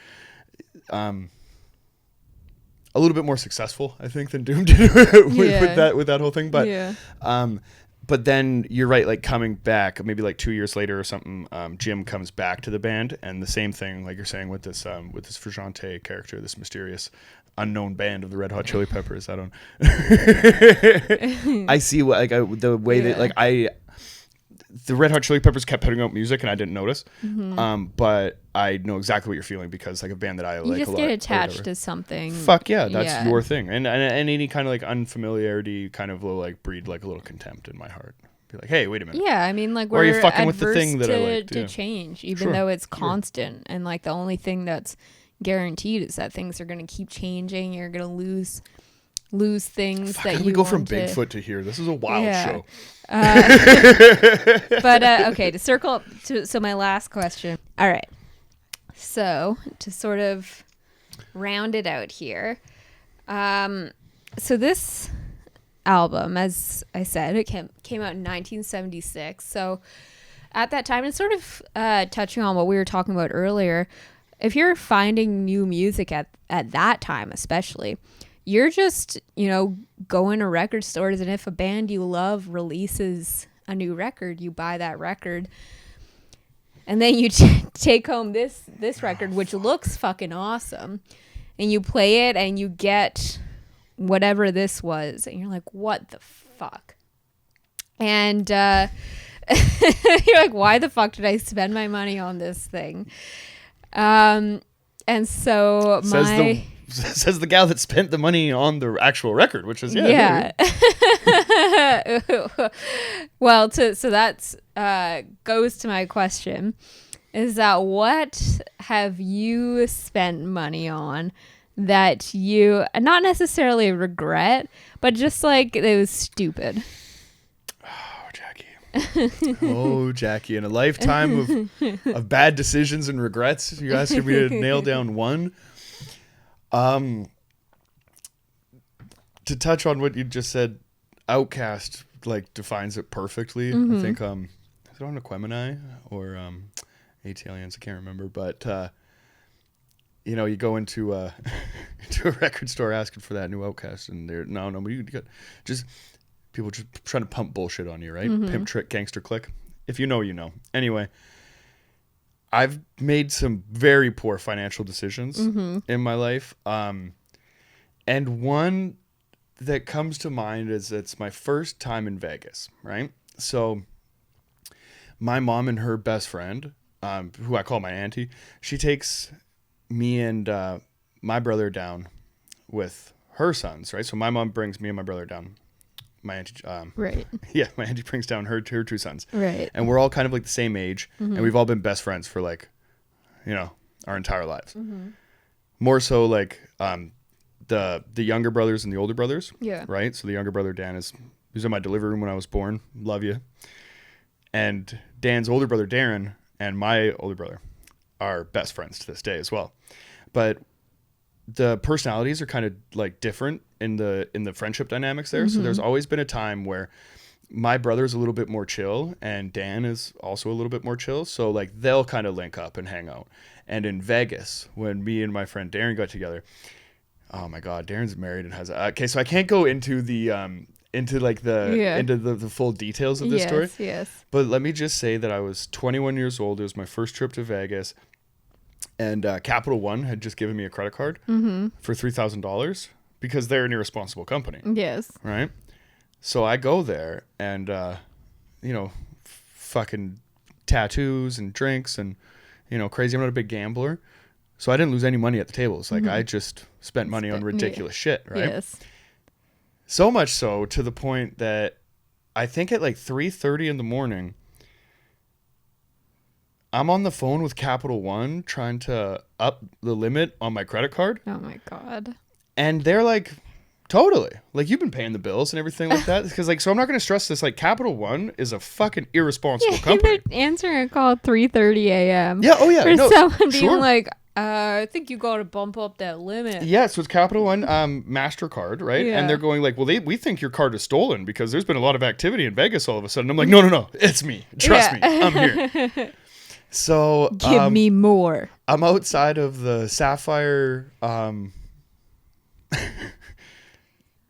A little bit more successful, I think, than Doom did with that whole thing. But but then you're right, like coming back maybe like 2 years later or something, Jim comes back to the band, and the same thing, like you're saying, with this Fragente character, this mysterious unknown band of the Red Hot Chili Peppers. I don't I see what the way that the Red Hot Chili Peppers kept putting out music and I didn't notice. But I know exactly what you're feeling, because like a band that I like a lot. You just get attached to something. Fuck yeah, that's your thing. And any kind of like unfamiliarity kind of will like breed like a little contempt in my heart. Be like, hey, wait a minute. Yeah, I mean, like, we're you fucking with the thing that I like to change, even though it's constant. And like the only thing that's guaranteed is that things are going to keep changing. You're going to lose things. How did we go from Bigfoot to here? This is a wild show. But okay, to circle up so my last question. All right, so to sort of round it out here, so this album, as I said, it came out in 1976. So at that time, it's sort of touching on what we were talking about earlier. If you're finding new music at that time, especially, you're just, you know, going to record stores, and if a band you love releases a new record, you buy that record, and then you take home this record, which looks fucking awesome, and you play it, and you get whatever this was, and you're like, what the fuck? And you're like, why the fuck did I spend my money on this thing? And so says the gal that spent the money on the actual record, which is well, so that's goes to my question, is that what have you spent money on that you not necessarily regret, but just like it was stupid? Oh, Jackie, in a lifetime of bad decisions and regrets, you asking me to nail down one. To touch on what you just said, Outcast like defines it perfectly. I think is it on Aquemini or AT Aliens? I can't remember, but you know, you go into to a record store asking for that new Outcast, and they're no, but you got just people just trying to pump bullshit on you, right? Pimp trick, gangster click. If you know, you know. Anyway, I've made some very poor financial decisions in my life, and one that comes to mind is it's my first time in Vegas, right? So my mom and her best friend, who I call my auntie, she takes me and my brother down with her sons, right? So my mom brings me and my brother down. My auntie, right. Yeah, my auntie brings down her two sons. Right. And we're all kind of like the same age, and we've all been best friends for like, our entire lives. More so like the younger brothers and the older brothers. Yeah. Right? So the younger brother, Dan, he was in my delivery room when I was born. Love you. And Dan's older brother, Darren, and my older brother are best friends to this day as well. But the personalities are kind of like different in the friendship dynamics there. So there's always been a time where my brother's a little bit more chill and Dan is also a little bit more chill. So like they'll kind of link up and hang out. And in Vegas, when me and my friend Darren got together, oh my God, Darren's married and has okay, so I can't go into the into the full details of this story. Yes. But let me just say that I was 21 years old. It was my first trip to Vegas, and Capital One had just given me a credit card for $3,000 because they're an irresponsible company. Yes. Right. So I go there and fucking tattoos and drinks and crazy. I'm not a big gambler. So I didn't lose any money at the tables. Like I just spent money on ridiculous shit, right? Yes. So much so to the point that I think at like 3:30 in the morning, I'm on the phone with Capital One trying to up the limit on my credit card. Oh my God. And they're like, totally. Like, you've been paying the bills and everything like that. Because so I'm not going to stress this. Like, Capital One is a fucking irresponsible company. They're answering a call at 3:30 a.m. Yeah. Oh yeah. For someone being like, I think you got to bump up that limit. Yeah, so it's Capital One MasterCard, right? Yeah. And they're going like, well, we think your card is stolen because there's been a lot of activity in Vegas all of a sudden. I'm like, no, it's me. Trust me, I'm here. So give me more. I'm outside of the Sapphire.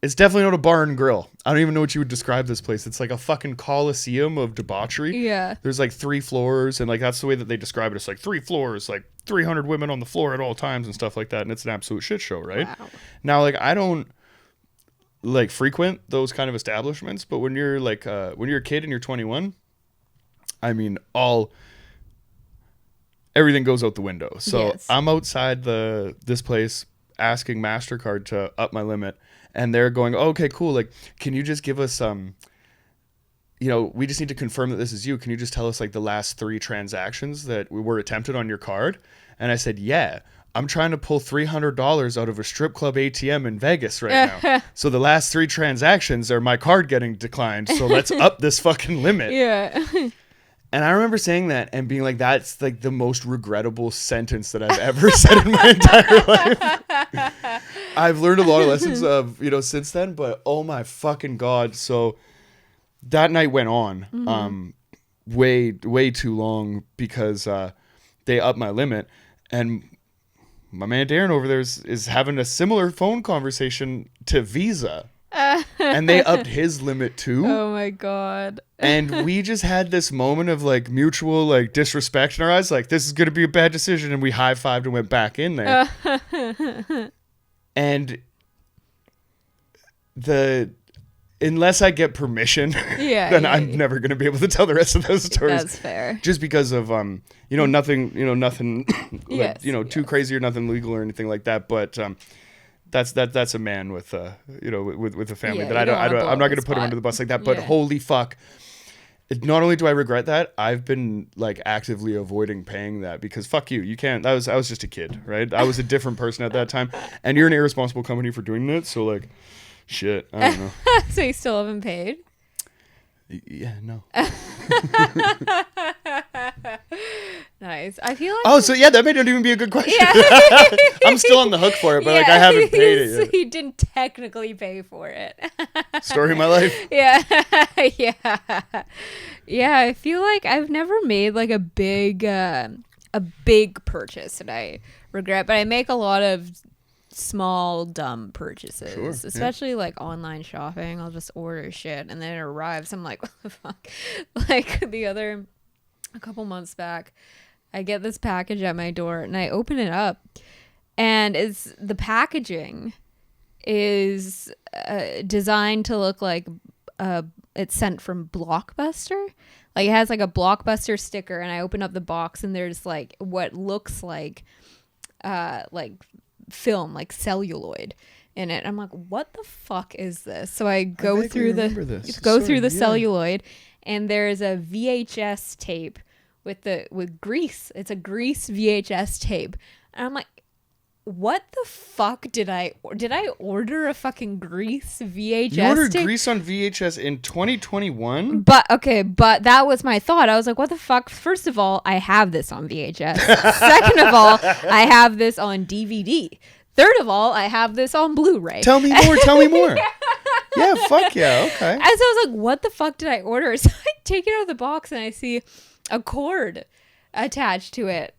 It's definitely not a bar and grill. I don't even know what you would describe this place. It's like a fucking coliseum of debauchery. Yeah. There's like 3 floors, and like that's the way that they describe it. It's like 3 floors, like 300 women on the floor at all times and stuff like that, and it's an absolute shit show, right? Wow. Now, like I don't like frequent those kind of establishments, but when you're like when you're a kid and you're 21, I mean everything goes out the window. So yes. I'm outside this place asking MasterCard to up my limit. And they're going, oh, okay, cool. Like, can you just give us we just need to confirm that this is you. Can you just tell us like the last 3 transactions that were attempted on your card? And I said, yeah, I'm trying to pull $300 out of a strip club ATM in Vegas right now. So the last 3 transactions are my card getting declined. So let's up this fucking limit. Yeah. And I remember saying that and being like, that's like the most regrettable sentence that I've ever said in my entire life. I've learned a lot of lessons since then, but oh my fucking God. So that night went on way too long because they upped my limit. And my man Darren over there is having a similar phone conversation to Visa. And they upped his limit too. Oh my God. And we just had this moment of like mutual like disrespect in our eyes, like this is going to be a bad decision, and we high-fived and went back in there. And unless I get permission, then I'm never going to be able to tell the rest of those stories. That's fair. Just because of nothing like, too crazy or nothing legal or anything like that, but that's a man with with a family that I'm not going to put him under the bus like that. But holy fuck, not only do I regret that, I've been like actively avoiding paying that because fuck you, you can't. I was just a kid, right? I was a different person at that time, and you're an irresponsible company for doing that. So like, shit, I don't know. So you still haven't paid? Yeah, no. Nice. I feel like. Oh, so yeah, that may not even be a good question. Yeah. I'm still on the hook for it, but like I haven't paid it yet. So you didn't technically pay for it. Story of my life. Yeah. Yeah. I feel like I've never made like a big purchase that I regret, but I make a lot of small dumb purchases, Sure, especially like online shopping. I'll just order shit and then it arrives. I'm like, what the fuck? Like a couple months back, I get this package at my door and I open it up, and the packaging is designed to look like it's sent from Blockbuster. Like it has like a Blockbuster sticker, and I open up the box and there's like what looks like film, like celluloid in it. I'm like, what the fuck is this? So I go through the celluloid, and there's a VHS tape with grease. It's a grease VHS tape. And I'm like, what the fuck did I order a fucking grease VHS You ordered tape? grease on VHS in 2021? But that was my thought. I was like, what the fuck? First of all, I have this on VHS. Second of all, I have this on DVD. Third of all, I have this on Blu-ray. Tell me more. Yeah, fuck yeah, okay. And so I was like, what the fuck did I order? So I take it out of the box and I see a cord attached to it.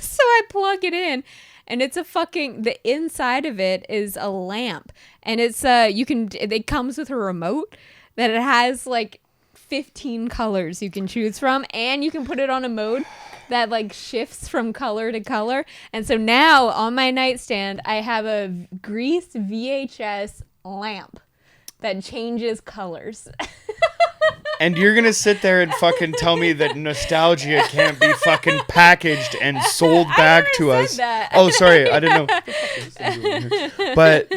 So I plug it in. And it's the inside of it is a lamp, and it comes with a remote that it has like 15 colors you can choose from, and you can put it on a mode that like shifts from color to color. And so now on my nightstand, I have a grease VHS lamp that changes colors. And you're going to sit there and fucking tell me that nostalgia can't be fucking packaged and sold back to us. That. Oh, sorry. I didn't know. But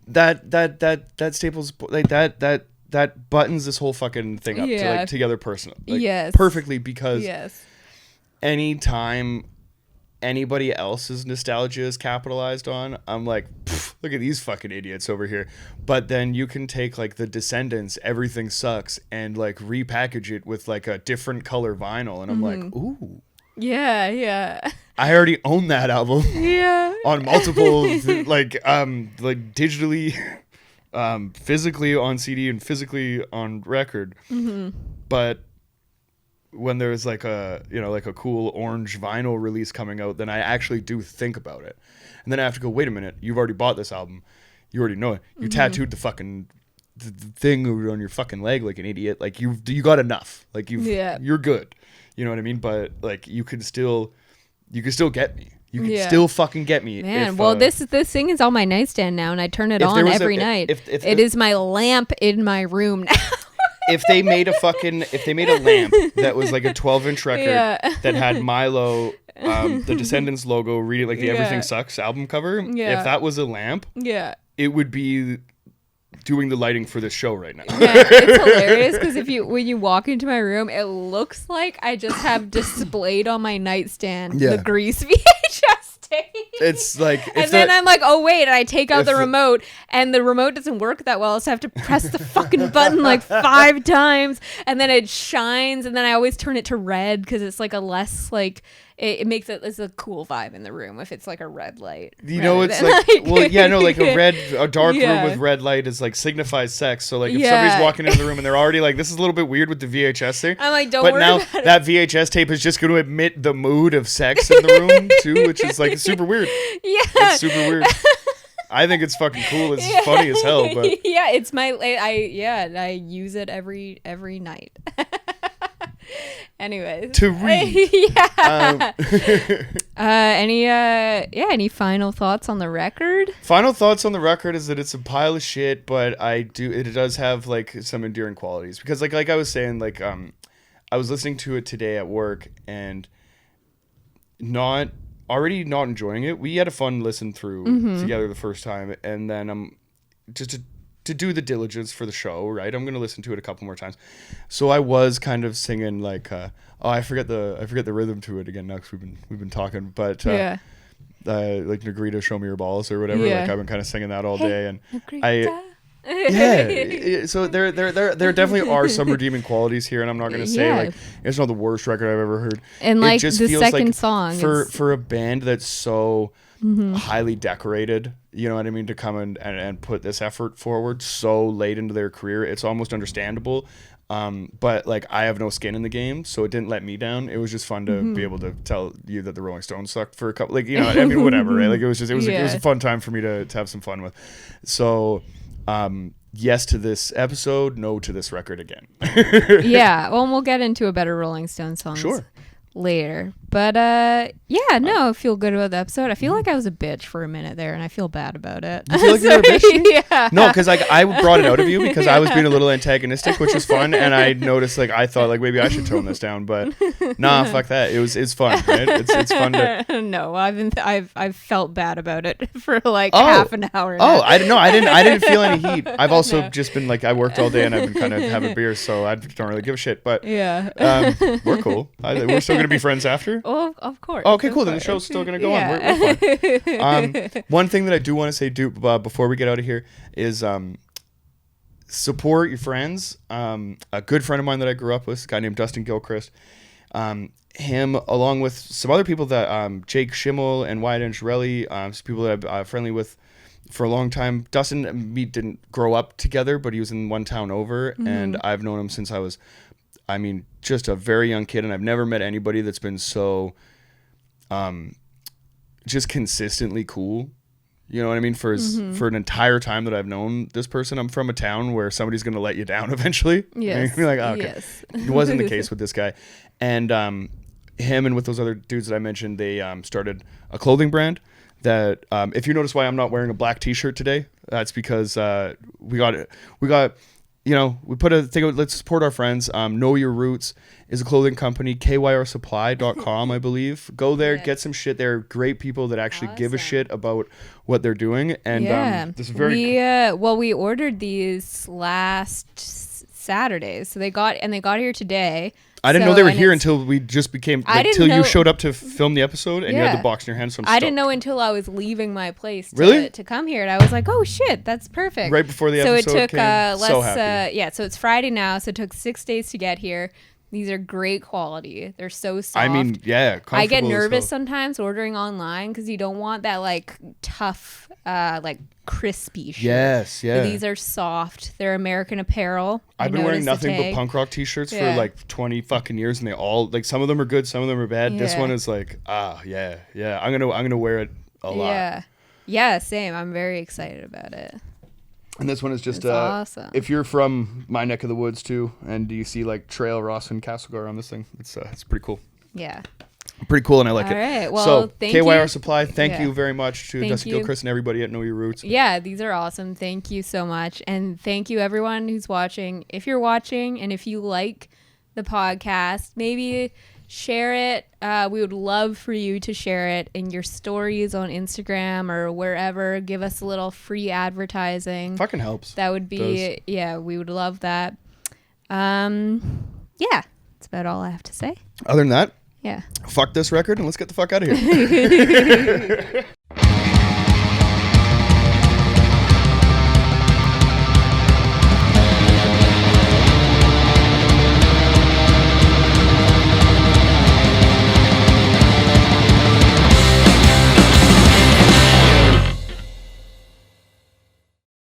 that staples, like that buttons this whole fucking thing up to like together personally. Like, yes. Perfectly, because yes. anytime anybody else's nostalgia is capitalized on, I'm like, look at these fucking idiots over here. But then you can take like the Descendants, Everything Sucks, and like repackage it with like a different color vinyl, and I'm like, ooh, yeah, I already own that album. Yeah. On multiple like digitally, physically on CD and physically on record. But when there's like a cool orange vinyl release coming out, then I actually do think about it. And then I have to go, wait a minute, you've already bought this album. You already know it. You tattooed the fucking the thing on your fucking leg like an idiot. Like you got enough. Like you're good. You know what I mean? But like you can still get me. You can still fucking get me. Man, this thing is on my nightstand now, and I turn it on every night. It is my lamp in my room now. If they made a lamp that was like a 12-inch record that had Milo, the Descendants logo, read it like the Everything Sucks album cover. If that was a lamp, it would be doing the lighting for this show right now. Yeah, it's hilarious because when you walk into my room, it looks like I just have displayed on my nightstand the grease VHS tape. It's like, and then I'm like, oh wait, and I take out the remote, and the remote doesn't work that well, so I have to press the fucking button like 5 times, and then it shines, and then I always turn it to red because it's like a less like it makes it's a cool vibe in the room if it's like a red light. You know, it's like a dark room with red light is like signifies sex. So like if somebody's walking into the room and they're already like, this is a little bit weird with the VHS thing. I'm like, don't worry about it. But now that VHS tape is just going to emit the mood of sex in the room too, which is like super weird. Yeah, it's super weird. I think it's fucking cool. It's funny as hell. But it's I use it every night. Anyways, to read. Any final thoughts on the record? Final thoughts on the record is that it's a pile of shit, but it does have like some endearing qualities, because like I was saying, like I was listening to it today at work and not enjoying it. We had a fun listen through together the first time, and then just to do the diligence for the show, right? I'm gonna listen to it a couple more times. So I was kind of singing like, I forget the rhythm to it again now because we've been talking, but like Negrita, Show Me Your Balls or whatever. Like I've been kind of singing that all day, and Negrita. So there definitely are some redeeming qualities here, and I'm not gonna say like it's not the worst record I've ever heard. And like the second song for a band that's so highly decorated, you know what I mean, to come and put this effort forward so late into their career, it's almost understandable. But like I have no skin in the game, so it didn't let me down. It was just fun to be able to tell you that the Rolling Stones sucked for a couple, like, you know, I mean, whatever, right? Like it was a fun time for me to have some fun with. So, yes to this episode, no to this record again. Yeah, well, we'll get into a better Rolling Stones songs later. But I feel good about the episode. I feel like I was a bitch for a minute there, and I feel bad about it. You feel like you were a bitch? Yeah. No, because like I brought it out of you because I was being a little antagonistic, which was fun, and I noticed like I thought like maybe I should tone this down, but nah, fuck that. It's fun, right? It's fun to. No, I've felt bad about it for like half an hour. Now. I didn't feel any heat. I've also just been like I worked all day and I've been kind of having beers, so I don't really give a shit. But we're cool. We're still gonna be friends after. Oh, of course. Oh, okay, cool. Then the show's still going to go on. We're fine. One thing that I do want to say, before we get out of here is support your friends. A good friend of mine that I grew up with, a guy named Dustin Gilchrist, him along with some other people that Jake Schimmel and Wyatt Angelelli, some people that I'm friendly with for a long time. Dustin and me didn't grow up together, but he was in one town over, and I've known him since I was just a very young kid, and I've never met anybody that's been so just consistently cool. You know what I mean? For an entire time that I've known this person, I'm from a town where somebody's going to let you down eventually. Yes. And you're like, oh, okay. Yes. It wasn't the case with this guy. And him and with those other dudes that I mentioned, they started a clothing brand that if you notice why I'm not wearing a black t-shirt today, that's because we got you know, we put a thing, let's support our friends. Know Your Roots is a clothing company, kyrsupply.com, I believe. Go there, get some shit. They're great people that actually give a shit about what they're doing. And this is very we ordered these last Saturday, so they got here today. I didn't know they were here until we just became until you showed up to film the episode and you had the box in your hand. So I didn't know until I was leaving my place to come here, and I was like, oh shit, that's perfect. Right before the episode so it took came. So happy. So it's Friday now, so it took 6 days to get here. These are great quality. They're so soft. I mean, yeah. I get nervous sometimes ordering online because you don't want that like tough, like crispy shit. Yes, yeah. But these are soft. They're American Apparel. I've been wearing nothing but punk rock t-shirts for like 20 fucking years, and they all like some of them are good, some of them are bad. This one is like, yeah. I'm gonna wear it a lot. Yeah, same. I'm very excited about it. And this one is just awesome. If you're from my neck of the woods too, and you see like Trail, Ross, and Castlegar on this thing, it's pretty cool. Yeah. Pretty cool, and I like it. All right. Well, so, thank KYR you. Supply, thank you very much to Dusty Gilchrist and everybody at Know Your Roots. Yeah, these are awesome. Thank you so much. And thank you everyone who's watching. If you're watching and if you like the podcast, maybe share it. We would love for you to share it in your stories on Instagram or wherever. Give us a little free advertising. Fucking helps. That would be, we would love that. That's about all I have to say. Other than that, yeah. Fuck this record and let's get the fuck out of here.